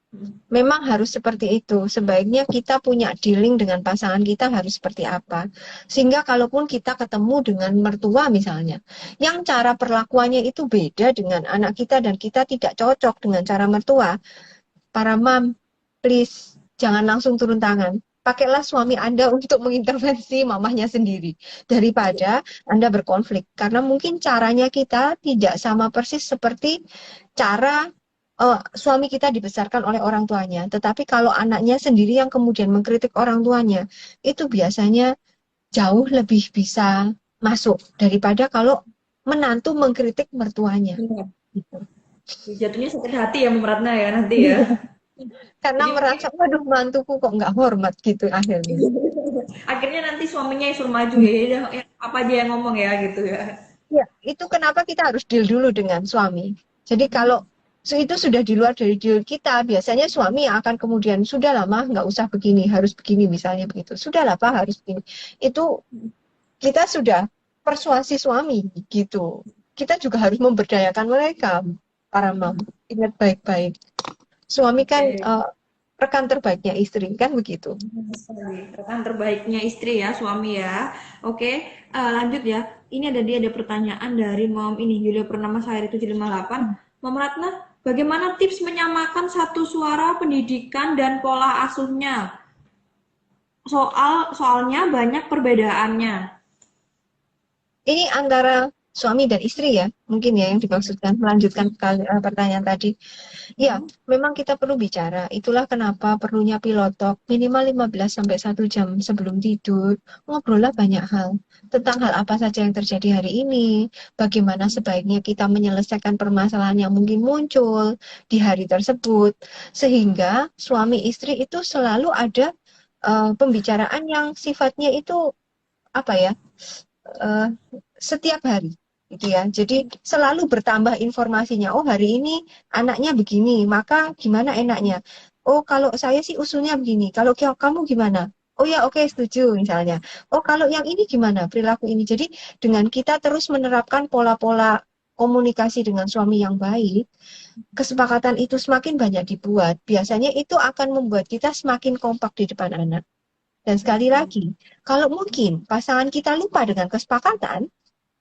Mm. Memang harus seperti itu. Sebaiknya kita punya dealing dengan pasangan kita harus seperti apa. Sehingga kalaupun kita ketemu dengan mertua misalnya, yang cara perlakuannya itu beda dengan anak kita dan kita tidak cocok dengan cara mertua. Para mam, please, jangan langsung turun tangan. Pakailah suami Anda untuk mengintervensi mamahnya sendiri. Daripada Anda berkonflik. Karena mungkin caranya kita tidak sama persis seperti cara suami kita dibesarkan oleh orang tuanya. Tetapi kalau anaknya sendiri yang kemudian mengkritik orang tuanya, itu biasanya jauh lebih bisa masuk daripada kalau menantu mengkritik mertuanya. Benar. Gitu. Jatuhnya sakit hati ya Meratna ya nanti ya. Karena Jadi mungkin merasa, waduh mantuku kok nggak hormat gitu akhirnya. akhirnya nanti suaminya yang suruh maju ya, ya, apa aja yang ngomong ya gitu ya. Ya, itu kenapa kita harus deal dulu dengan suami. Jadi kalau itu sudah di luar dari deal kita, biasanya suami yang akan kemudian, sudah lama nggak usah begini, harus begini misalnya begitu. Sudah lah Pak, harus begini. Itu kita sudah persuasi suami gitu. Kita juga harus memberdayakan mereka, para mam. Ingat baik-baik. Suami kan Oke. rekan terbaiknya istri, kan begitu. Rekan terbaiknya istri ya, suami ya. Oke, lanjut ya. Ini ada pertanyaan dari Mom ini Yulia Purnama Sahari 758. Mom Ratna, bagaimana tips menyamakan satu suara pendidikan dan pola asuhnya? Soalnya banyak perbedaannya. Ini antara suami dan istri ya, mungkin ya yang dimaksudkan, melanjutkan pertanyaan tadi. Ya, memang kita perlu bicara. Itulah kenapa perlunya pilot talk minimal 15 sampai 1 jam sebelum tidur. Ngobrollah banyak hal. Tentang hal apa saja yang terjadi hari ini, bagaimana sebaiknya kita menyelesaikan permasalahan yang mungkin muncul di hari tersebut. Sehingga suami istri itu selalu ada pembicaraan yang sifatnya itu apa ya? eh, Setiap hari gitu ya. Jadi selalu bertambah informasinya. Oh, hari ini anaknya begini, maka gimana enaknya? Oh, kalau saya sih usulnya begini. Kalau kamu gimana? Oh ya, oke, setuju misalnya. Oh, kalau yang ini gimana? Perilaku ini. Jadi dengan kita terus menerapkan pola-pola komunikasi dengan suami yang baik, kesepakatan itu semakin banyak dibuat. Biasanya itu akan membuat kita semakin kompak di depan anak. Dan sekali lagi, kalau mungkin pasangan kita lupa dengan kesepakatan,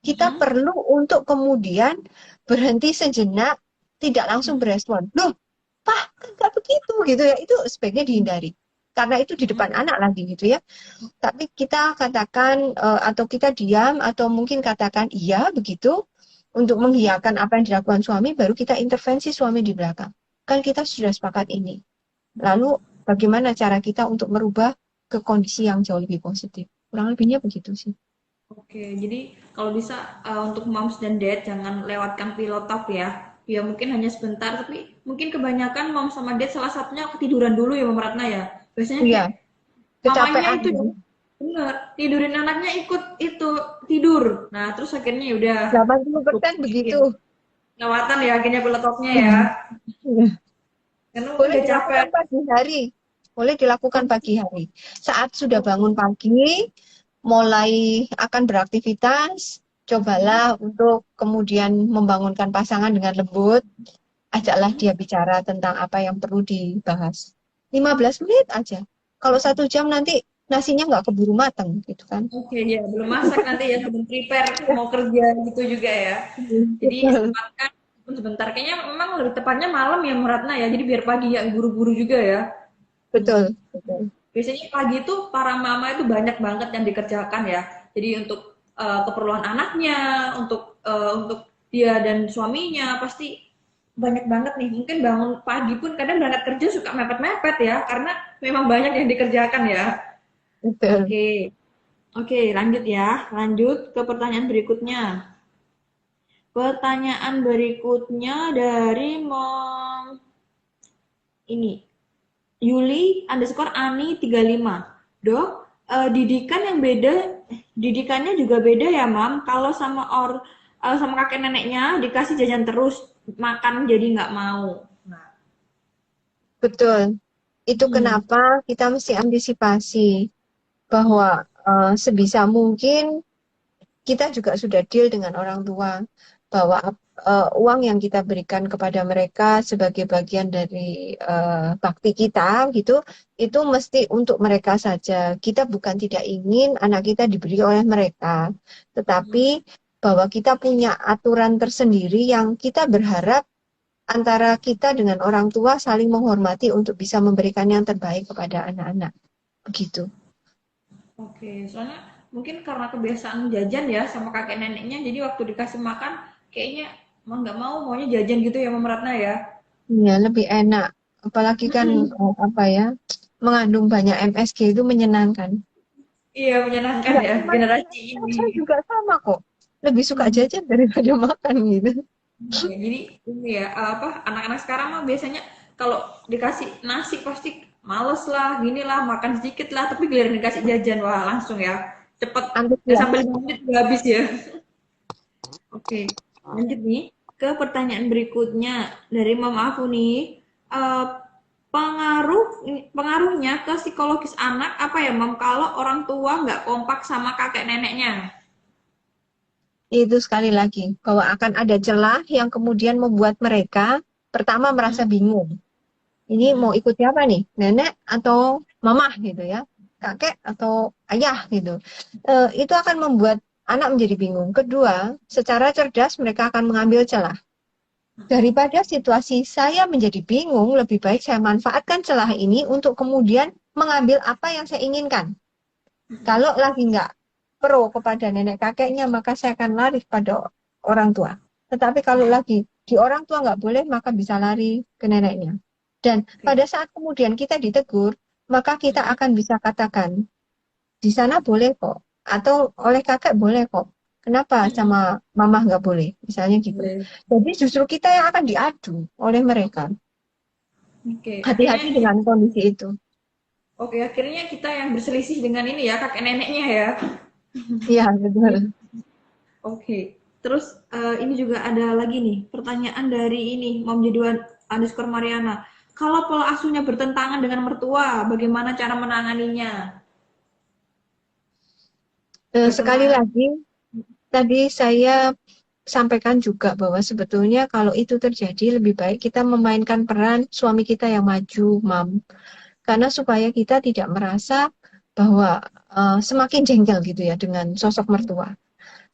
kita perlu untuk kemudian berhenti sejenak, tidak langsung berespon. Loh, Pak, kan nggak begitu gitu ya. Itu sebaiknya dihindari. Karena itu di depan anak lagi gitu ya. Tapi kita katakan atau kita diam atau mungkin katakan iya begitu untuk mengiyakan apa yang dilakukan suami, baru kita intervensi suami di belakang. Kan kita sudah sepakat ini. Lalu bagaimana cara kita untuk merubah ke kondisi yang jauh lebih positif? Kurang lebihnya begitu sih. Oke, jadi kalau bisa untuk moms dan dad jangan lewatkan pilot talk ya. Ya mungkin hanya sebentar, tapi mungkin kebanyakan mom sama dad salah satunya ketiduran dulu ya Mama Ratna ya. Biasanya Iya, kayak mamanya kecapean. itu ya, bener, tidurin anaknya ikut itu tidur. Nah terus akhirnya ya udah 80% begitu. lewatan ya akhirnya pilot talknya ya. Karena mungkin Boleh udah capek. dilakukan pagi hari. Boleh dilakukan pagi hari. Saat sudah bangun pagi, mulai akan beraktivitas, cobalah untuk kemudian membangunkan pasangan dengan lembut. Ajaklah dia bicara tentang apa yang perlu dibahas. 15 menit aja. Kalau 1 jam nanti nasinya nggak keburu mateng gitu kan. Oke ya, belum masak nanti ya, belum prepare mau kerja gitu juga ya. Jadi Betul, sempatkan sebentar. Kayaknya memang lebih tepatnya malam ya Muratna ya. Jadi biar pagi ya buru-buru juga ya. betul, betul. Biasanya pagi itu para mama itu banyak banget yang dikerjakan ya. Jadi untuk keperluan anaknya, untuk dia dan suaminya pasti banyak banget nih. Mungkin bangun pagi pun kadang berangkat kerja suka mepet-mepet ya, karena memang banyak yang dikerjakan ya. Betul. Oke, oke, lanjut ya. Lanjut ke pertanyaan berikutnya. Pertanyaan berikutnya dari Mom ini. Yuli underscore Ani 35. Dok, didikan yang beda, didikannya juga beda ya, Mam. Kalau sama kakek neneknya dikasih jajan terus, makan jadi nggak mau. Nah, Betul. Itu kenapa kita mesti antisipasi bahwa sebisa mungkin kita juga sudah deal dengan orang tua bahwa uang yang kita berikan kepada mereka sebagai bagian dari bakti kita gitu, itu mesti untuk mereka saja. Kita bukan tidak ingin anak kita diberi oleh mereka, tetapi bahwa kita punya aturan tersendiri yang kita berharap antara kita dengan orang tua saling menghormati untuk bisa memberikan yang terbaik kepada anak-anak. Begitu. Oke, soalnya mungkin karena kebiasaan jajan ya sama kakek neneknya, jadi waktu dikasih makan kayaknya mau nggak mau maunya jajan gitu ya Mama Ratna ya. Iya, lebih enak. Apalagi kan apa ya, mengandung banyak MSG itu menyenangkan. Iya, menyenangkan Enggak ya cuma generasi anak ini. saya juga sama kok. Lebih suka Hmm. jajan daripada makan gitu. Oke, jadi ini ya apa anak-anak sekarang mah biasanya kalau dikasih nasi pasti males lah, gini lah, makan sedikit lah, tapi giliran dikasih jajan wah langsung ya cepet nggak sampai Antusias. 5 menit udah habis ya. Oke, lanjut nih ke pertanyaan berikutnya dari Mama Afu nih. Eh, pengaruh pengaruhnya ke psikologis anak apa ya, Mam, kalau orang tua nggak kompak sama kakek neneknya? Itu sekali lagi, bahwa akan ada celah yang kemudian membuat mereka pertama Hmm, merasa bingung. Ini mau hmm, ikut siapa nih? Nenek atau mama gitu ya? Kakek atau ayah gitu. Itu akan membuat anak menjadi bingung. Kedua, secara cerdas mereka akan mengambil celah. Daripada situasi saya menjadi bingung, lebih baik saya manfaatkan celah ini untuk kemudian mengambil apa yang saya inginkan. Kalau lagi nggak pro kepada nenek kakeknya, maka saya akan lari pada orang tua. Tetapi kalau lagi di orang tua nggak boleh, maka bisa lari ke neneknya. Dan oke. pada saat kemudian kita ditegur, maka kita akan bisa katakan, di sana boleh kok. Atau oleh kakek boleh kok. Kenapa Hmm, sama mama nggak boleh? Misalnya gitu. boleh. Jadi justru kita yang akan diadu oleh mereka. Oke, akhirnya Hati-hati dengan kondisi itu. oke, akhirnya kita yang berselisih dengan ini ya, kakek neneknya ya. Iya, betul. Oke. Terus ini juga ada lagi nih, pertanyaan dari ini, Mom Jaduan underscore Mariana. Kalau pola asuhnya bertentangan dengan mertua, bagaimana cara menanganinya? Sekali Bertentangan. lagi, tadi saya sampaikan juga bahwa sebetulnya kalau itu terjadi lebih baik kita memainkan peran suami kita yang maju, Mam. Karena supaya kita tidak merasa bahwa semakin jengkel gitu ya dengan sosok mertua.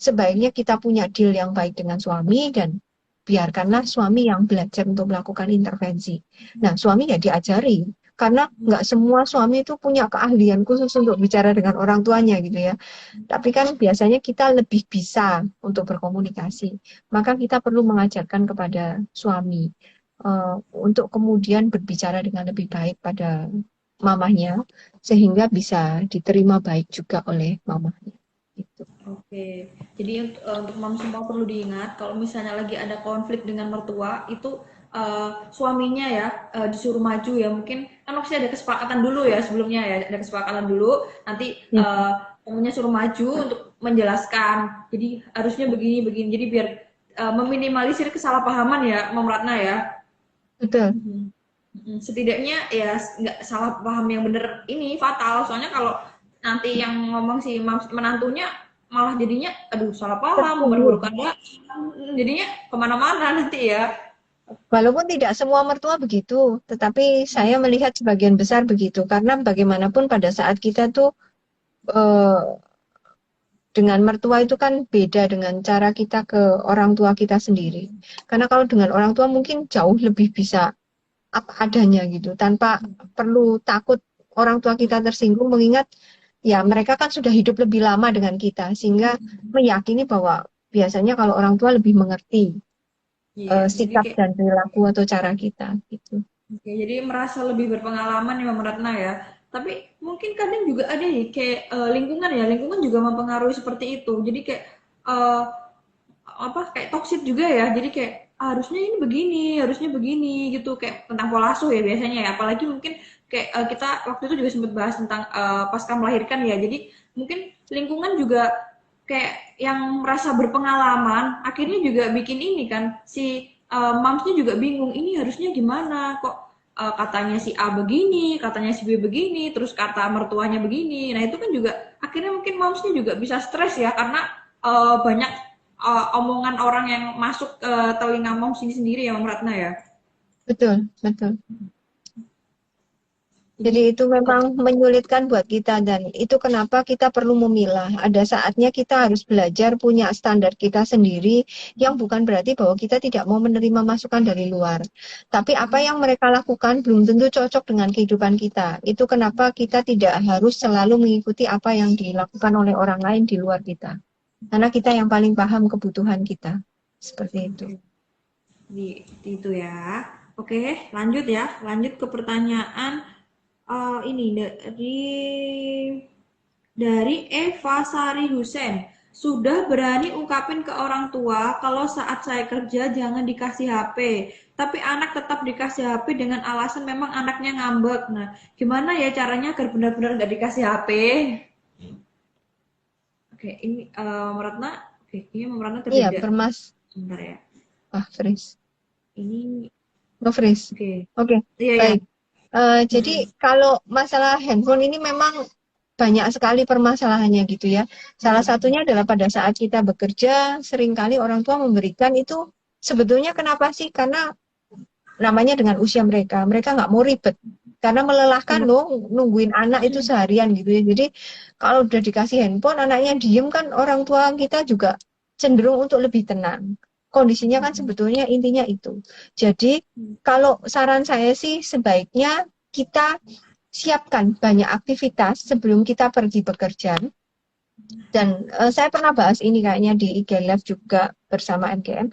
Sebaiknya kita punya deal yang baik dengan suami dan biarkanlah suami yang belajar untuk melakukan intervensi. Nah, suami ya diajari. Karena nggak semua suami itu punya keahlian khusus untuk bicara dengan orang tuanya gitu ya. Tapi kan biasanya kita lebih bisa untuk berkomunikasi. Maka kita perlu mengajarkan kepada suami untuk kemudian berbicara dengan lebih baik pada mamahnya sehingga bisa diterima baik juga oleh mamahnya. Gitu. Oke, jadi untuk mom semua perlu diingat kalau misalnya lagi ada konflik dengan mertua itu suaminya ya disuruh maju ya mungkin kan maksudnya ada kesepakatan dulu ya sebelumnya ya ada kesepakatan dulu nanti Ya, suaminya suruh maju untuk menjelaskan jadi harusnya begini begini jadi biar meminimalisir kesalahpahaman ya Mom Ratna ya. betul. Mhm. Mhm, setidaknya ya nggak salah paham yang bener ini fatal soalnya kalau nanti yang ngomong si menantunya malah jadinya aduh salah paham memperburuk Tersinggung. keadaan jadinya kemana-mana nanti ya. Walaupun tidak semua mertua begitu, tetapi saya melihat sebagian besar begitu. Karena bagaimanapun pada saat kita tuh eh, dengan mertua itu kan beda dengan cara kita ke orang tua kita sendiri. Karena kalau dengan orang tua mungkin jauh lebih bisa apa adanya gitu, tanpa perlu takut orang tua kita tersinggung, mengingat ya mereka kan sudah hidup lebih lama dengan kita, sehingga meyakini bahwa biasanya kalau orang tua lebih mengerti Iya jadi sikap kayak dan perilaku atau cara kita gitu. oke, jadi merasa lebih berpengalaman ya Mbak Ratna ya. Tapi mungkin kadang juga ada nih kayak lingkungan ya, lingkungan juga mempengaruhi seperti itu. Jadi kayak eh, apa kayak toxic juga ya. Jadi kayak harusnya begini gitu kayak tentang pola asuh ya biasanya ya. Apalagi mungkin kayak kita waktu itu juga sempat bahas tentang pasca melahirkan ya. Jadi mungkin lingkungan juga kayak yang merasa berpengalaman akhirnya juga bikin ini kan si mamsnya juga bingung ini harusnya gimana kok katanya si A begini, katanya si B begini, terus kata mertuanya begini. Nah, itu kan juga akhirnya mungkin momsnya juga bisa stres ya karena banyak omongan orang yang masuk ke telinga moms ini sendiri ya Mam Ratna ya. Betul, betul. Jadi Jadi itu memang menyulitkan buat kita dan itu kenapa kita perlu memilah. Ada saatnya kita harus belajar punya standar kita sendiri yang bukan berarti bahwa kita tidak mau menerima masukan dari luar. Tapi apa yang mereka lakukan belum tentu cocok dengan kehidupan kita. Itu kenapa kita tidak harus selalu mengikuti apa yang dilakukan oleh orang lain di luar kita. Karena kita yang paling paham kebutuhan kita. Seperti itu. itu ya. Oke, lanjut ya. Lanjut ke pertanyaan ini dari Eva Sari Hussein. Sudah berani ungkapin ke orang tua kalau saat saya kerja jangan dikasih HP. Tapi anak tetap dikasih HP dengan alasan memang anaknya ngambek. Nah, gimana ya caranya agar benar-benar nggak dikasih HP? Oke, ini Meratna. Oke, ini Meratna Iya, terjadi. Sebentar ya. freeze. Ini, Freeze. oke. Oke, Iya, ya. baik. Jadi kalau masalah handphone ini memang banyak sekali permasalahannya gitu ya. Salah satunya adalah pada saat kita bekerja, seringkali orang tua memberikan itu sebetulnya kenapa sih? Karena namanya dengan usia mereka, mereka nggak mau ribet. Karena melelahkan loh nungguin anak itu seharian gitu ya. Jadi kalau udah dikasih handphone, anaknya diem kan orang tua kita juga cenderung untuk lebih tenang. Kondisinya kan sebetulnya intinya itu. Jadi kalau saran saya sih sebaiknya kita siapkan banyak aktivitas sebelum kita pergi bekerja. Dan saya pernah bahas ini kayaknya di IG Live juga bersama MGM.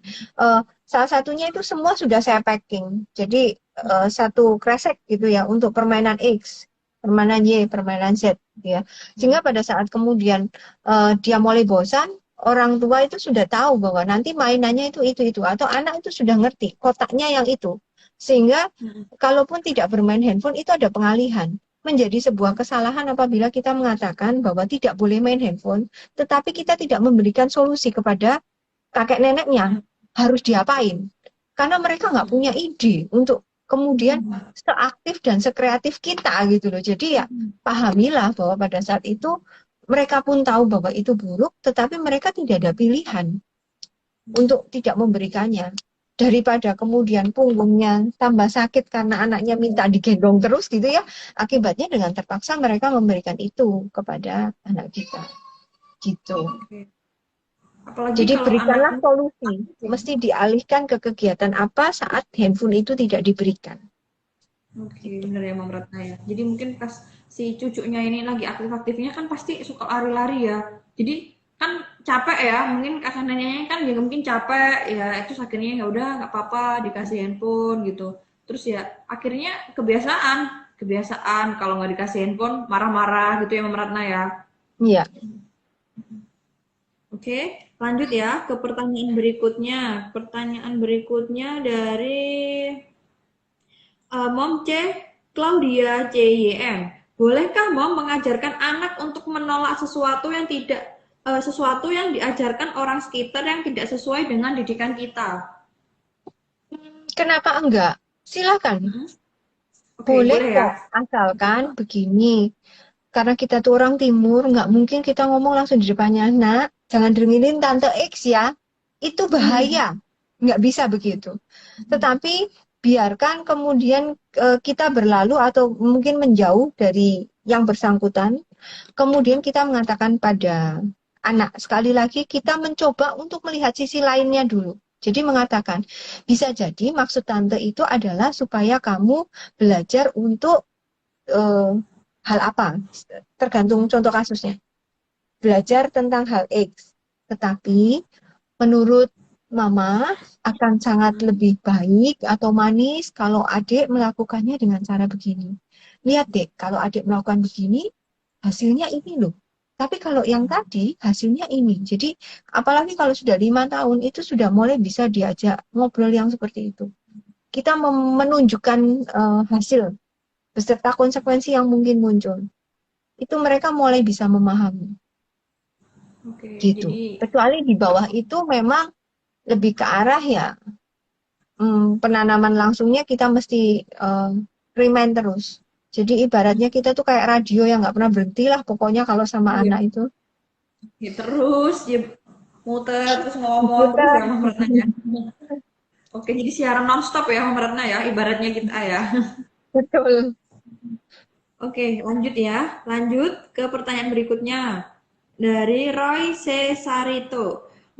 Salah satunya itu semua sudah saya packing. Jadi satu kresek gitu ya untuk permainan X, permainan Y, permainan Z gitu ya. Sehingga pada saat kemudian dia mulai bosan, orang tua itu sudah tahu bahwa nanti mainannya itu atau anak itu sudah ngerti kotaknya yang itu. Sehingga kalaupun tidak bermain handphone itu ada pengalihan. Menjadi sebuah kesalahan apabila kita mengatakan bahwa tidak boleh main handphone, tetapi kita tidak memberikan solusi kepada kakek neneknya harus diapain. Karena mereka nggak punya ide untuk kemudian seaktif dan sekreatif kita gitu loh. Jadi ya pahamilah bahwa pada saat itu mereka pun tahu bahwa itu buruk, tetapi mereka tidak ada pilihan untuk tidak memberikannya. Daripada kemudian punggungnya tambah sakit karena anaknya minta digendong terus gitu ya, akibatnya dengan terpaksa mereka memberikan itu kepada anak kita. Gitu. Apalagi Jadi kalau berikanlah anak solusi, mesti dialihkan ke kegiatan apa saat handphone itu tidak diberikan. Oke, bener ya Mam Ratna ya. Jadi mungkin pas si cucunya ini lagi aktif-aktifnya kan pasti suka lari-lari ya. Jadi kan capek ya, mungkin kakak neneknya kan juga mungkin capek ya. Itu akhirnya ya udah nggak apa-apa dikasih handphone gitu. Terus ya akhirnya kebiasaan kalau nggak dikasih handphone marah-marah gitu ya Mam Ratna ya. Iya. Oke, lanjut ya ke pertanyaan berikutnya. Pertanyaan berikutnya dari Mom C. Claudia CYM. Bolehkah Mom mengajarkan anak untuk menolak sesuatu yang diajarkan orang sekitar yang tidak sesuai dengan didikan kita? Kenapa enggak? Silakan. Oke, Boleh boleh ya. kok, asalkan begini. Karena kita tuh orang timur, nggak mungkin kita ngomong langsung di depannya, nak, jangan dengerin Tante X ya. Itu bahaya. Nggak bisa begitu. Tetapi biarkan kemudian kita berlalu atau mungkin menjauh dari yang bersangkutan. Kemudian kita mengatakan pada anak, sekali lagi kita mencoba untuk melihat sisi lainnya dulu. Jadi mengatakan, bisa jadi maksud tante itu adalah supaya kamu belajar untuk hal apa, tergantung contoh kasusnya. Belajar tentang hal X. Tetapi menurut Mama akan sangat lebih baik atau manis kalau adik melakukannya dengan cara begini. Lihat dek, kalau adik melakukan begini, hasilnya ini loh. Tapi kalau yang tadi, hasilnya ini. Jadi, apalagi kalau sudah 5 tahun, itu sudah mulai bisa diajak ngobrol yang seperti itu. Kita menunjukkan hasil beserta konsekuensi yang mungkin muncul. Itu mereka mulai bisa memahami. Oke, Gitu. jadi Kecuali di bawah itu memang lebih ke arah ya penanaman langsungnya kita mesti remind terus. Jadi ibaratnya kita tuh kayak radio yang nggak pernah berhenti lah pokoknya kalau sama Iya. anak itu. Ya, terus ya muter terus ngomong terus ya Diputar. Mama Ratna ya. Oke, jadi siaran nonstop ya Mama Ratna ya, ibaratnya kita ya. Betul. Oke, lanjut ya. Lanjut ke pertanyaan berikutnya. Dari Roy Cesarito.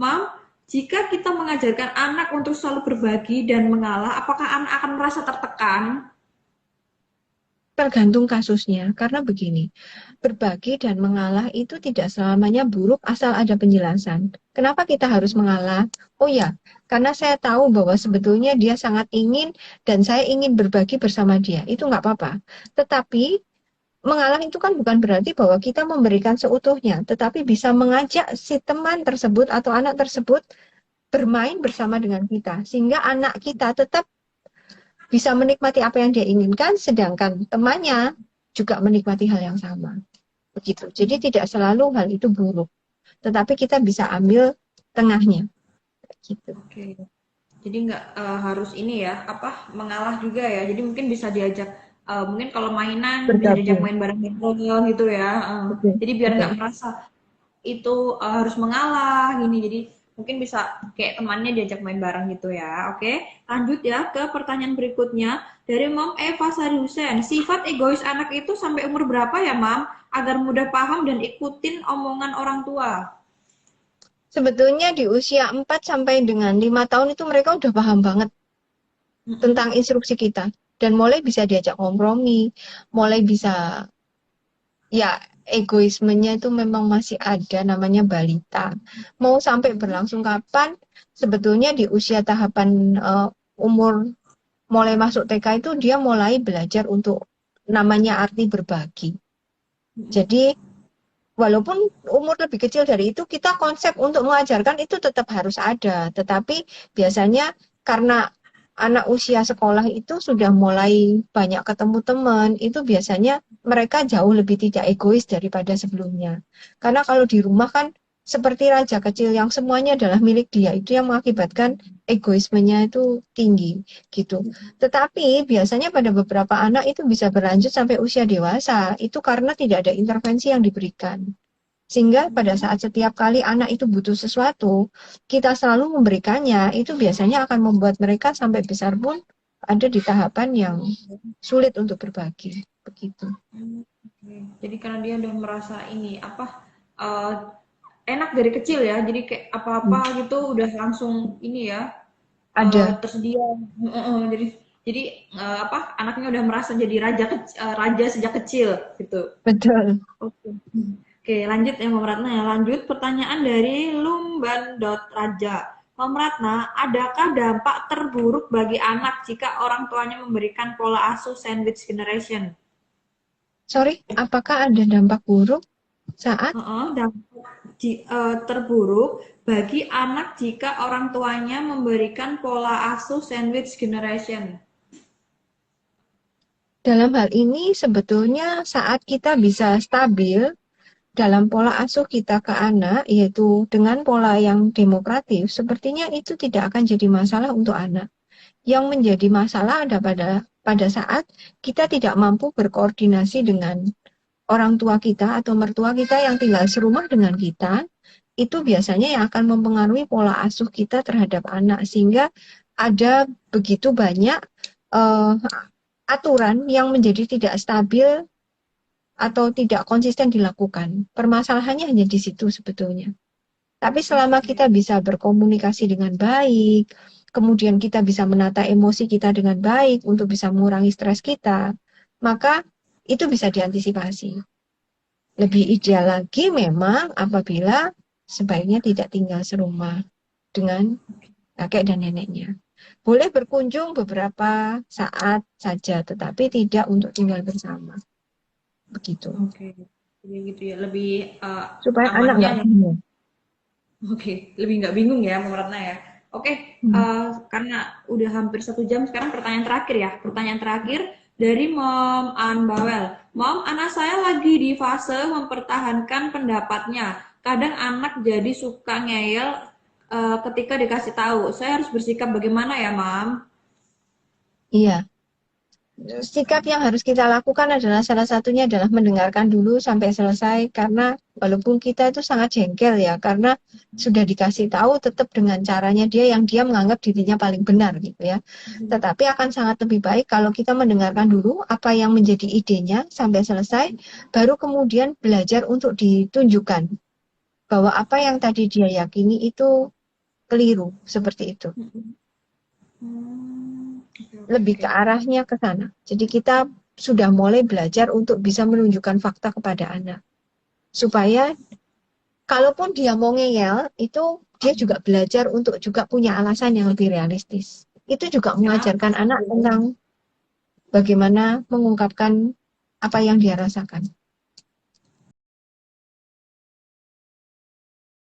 Mam, jika kita mengajarkan anak untuk selalu berbagi dan mengalah, apakah anak akan merasa tertekan? Tergantung kasusnya, karena begini, berbagi dan mengalah itu tidak selamanya buruk asal ada penjelasan. Kenapa kita harus mengalah? Oh ya, karena saya tahu bahwa sebetulnya dia sangat ingin dan saya ingin berbagi bersama dia. Itu nggak apa-apa. Tetapi mengalah itu kan bukan berarti bahwa kita memberikan seutuhnya, tetapi bisa mengajak si teman tersebut atau anak tersebut bermain bersama dengan kita, sehingga anak kita tetap bisa menikmati apa yang dia inginkan, sedangkan temannya juga menikmati hal yang sama. Begitu. Jadi tidak selalu hal itu buruk, tetapi kita bisa ambil tengahnya. Gitu. Oke. Jadi nggak harus ini ya, apa mengalah juga ya. Jadi mungkin bisa diajak, mungkin kalau mainan bisa diajak Bergabung. main bareng-bareng gitu ya. Betul. Jadi biar nggak Betul. merasa itu harus mengalah gini. Jadi mungkin bisa kayak temannya diajak main bareng gitu ya. Oke, lanjut ya ke pertanyaan berikutnya dari Mom Eva Sari Hussein. Sifat egois anak itu sampai umur berapa ya, Mam? Agar mudah paham dan ikutin omongan orang tua. Sebetulnya di usia 4 sampai dengan 5 tahun itu mereka udah paham banget tentang Mm-mm. instruksi kita. Dan mulai bisa diajak kompromi, mulai bisa, ya egoismenya itu memang masih ada, namanya balita. Mau sampai berlangsung kapan, sebetulnya di usia tahapan umur mulai masuk TK itu dia mulai belajar untuk namanya arti berbagi. Jadi walaupun umur lebih kecil dari itu, kita konsep untuk mengajarkan itu tetap harus ada. Tetapi biasanya karena anak usia sekolah itu sudah mulai banyak ketemu teman, itu biasanya mereka jauh lebih tidak egois daripada sebelumnya. Karena kalau di rumah kan seperti raja kecil yang semuanya adalah milik dia, itu yang mengakibatkan egoismenya itu tinggi gitu. Tetapi biasanya pada beberapa anak itu bisa berlanjut sampai usia dewasa, itu karena tidak ada intervensi yang diberikan. Sehingga pada saat setiap kali anak itu butuh sesuatu, kita selalu memberikannya, itu biasanya akan membuat mereka sampai besar pun ada di tahapan yang sulit untuk berbagi. Begitu. Oke. Jadi karena dia udah merasa ini apa eh, enak dari kecil ya, jadi kayak apa-apa Hmm. gitu udah langsung ini ya Ada, tersedia. Jadi apa anaknya udah merasa jadi raja sejak kecil gitu. betul. Oke. Oke, lanjut ya Mam Ratna ya. Lanjut pertanyaan dari Lumban.Raja. Mam Ratna, adakah dampak terburuk bagi anak jika orang tuanya memberikan pola asuh sandwich generation? Sorry, apakah ada dampak buruk saat Dampak terburuk bagi anak jika orang tuanya memberikan pola asuh sandwich generation. dalam hal ini sebetulnya saat kita bisa stabil dalam pola asuh kita ke anak, yaitu dengan pola yang demokratif, sepertinya itu tidak akan jadi masalah untuk anak. Yang menjadi masalah ada pada saat kita tidak mampu berkoordinasi dengan orang tua kita atau mertua kita yang tinggal serumah dengan kita, itu biasanya yang akan mempengaruhi pola asuh kita terhadap anak, sehingga ada begitu banyak uh, aturan yang menjadi tidak stabil atau tidak konsisten dilakukan. Permasalahannya hanya di situ sebetulnya. Tapi selama kita Oke. bisa berkomunikasi dengan baik, kemudian kita bisa menata emosi kita dengan baik untuk bisa mengurangi stres kita, maka itu bisa diantisipasi. Lebih ideal lagi memang apabila sebaiknya tidak tinggal serumah dengan kakek dan neneknya. Boleh berkunjung beberapa saat saja, tetapi tidak untuk tinggal bersama. Begitu. Oke. Jadi gitu ya, lebih Supaya anak amannya nggak ya. bingung. Oke, lebih nggak bingung ya Mbak Ratna ya. Oke, Hmm. karena udah hampir 1 jam, sekarang pertanyaan terakhir ya. Pertanyaan terakhir dari Mom Ann Bawel. Mom, anak saya lagi di fase mempertahankan pendapatnya. Kadang anak jadi suka ngeyel ketika dikasih tahu. Saya harus bersikap bagaimana ya, Mam? Iya. sikap yang harus kita lakukan adalah salah satunya adalah mendengarkan dulu sampai selesai karena walaupun kita itu sangat jengkel ya karena sudah dikasih tahu tetap dengan caranya dia yang dia menganggap dirinya paling benar gitu ya. Tetapi akan sangat lebih baik kalau kita mendengarkan dulu apa yang menjadi idenya sampai selesai baru kemudian belajar untuk ditunjukkan bahwa apa yang tadi dia yakini itu keliru seperti itu. Oke, oke, Lebih oke. ke arahnya ke sana. Jadi kita sudah mulai belajar untuk bisa menunjukkan fakta kepada anak. Supaya kalaupun dia mau ngeyel, itu dia juga belajar untuk juga punya alasan yang lebih realistis. Itu juga Ya, mengajarkan anak tentang bagaimana mengungkapkan apa yang dia rasakan.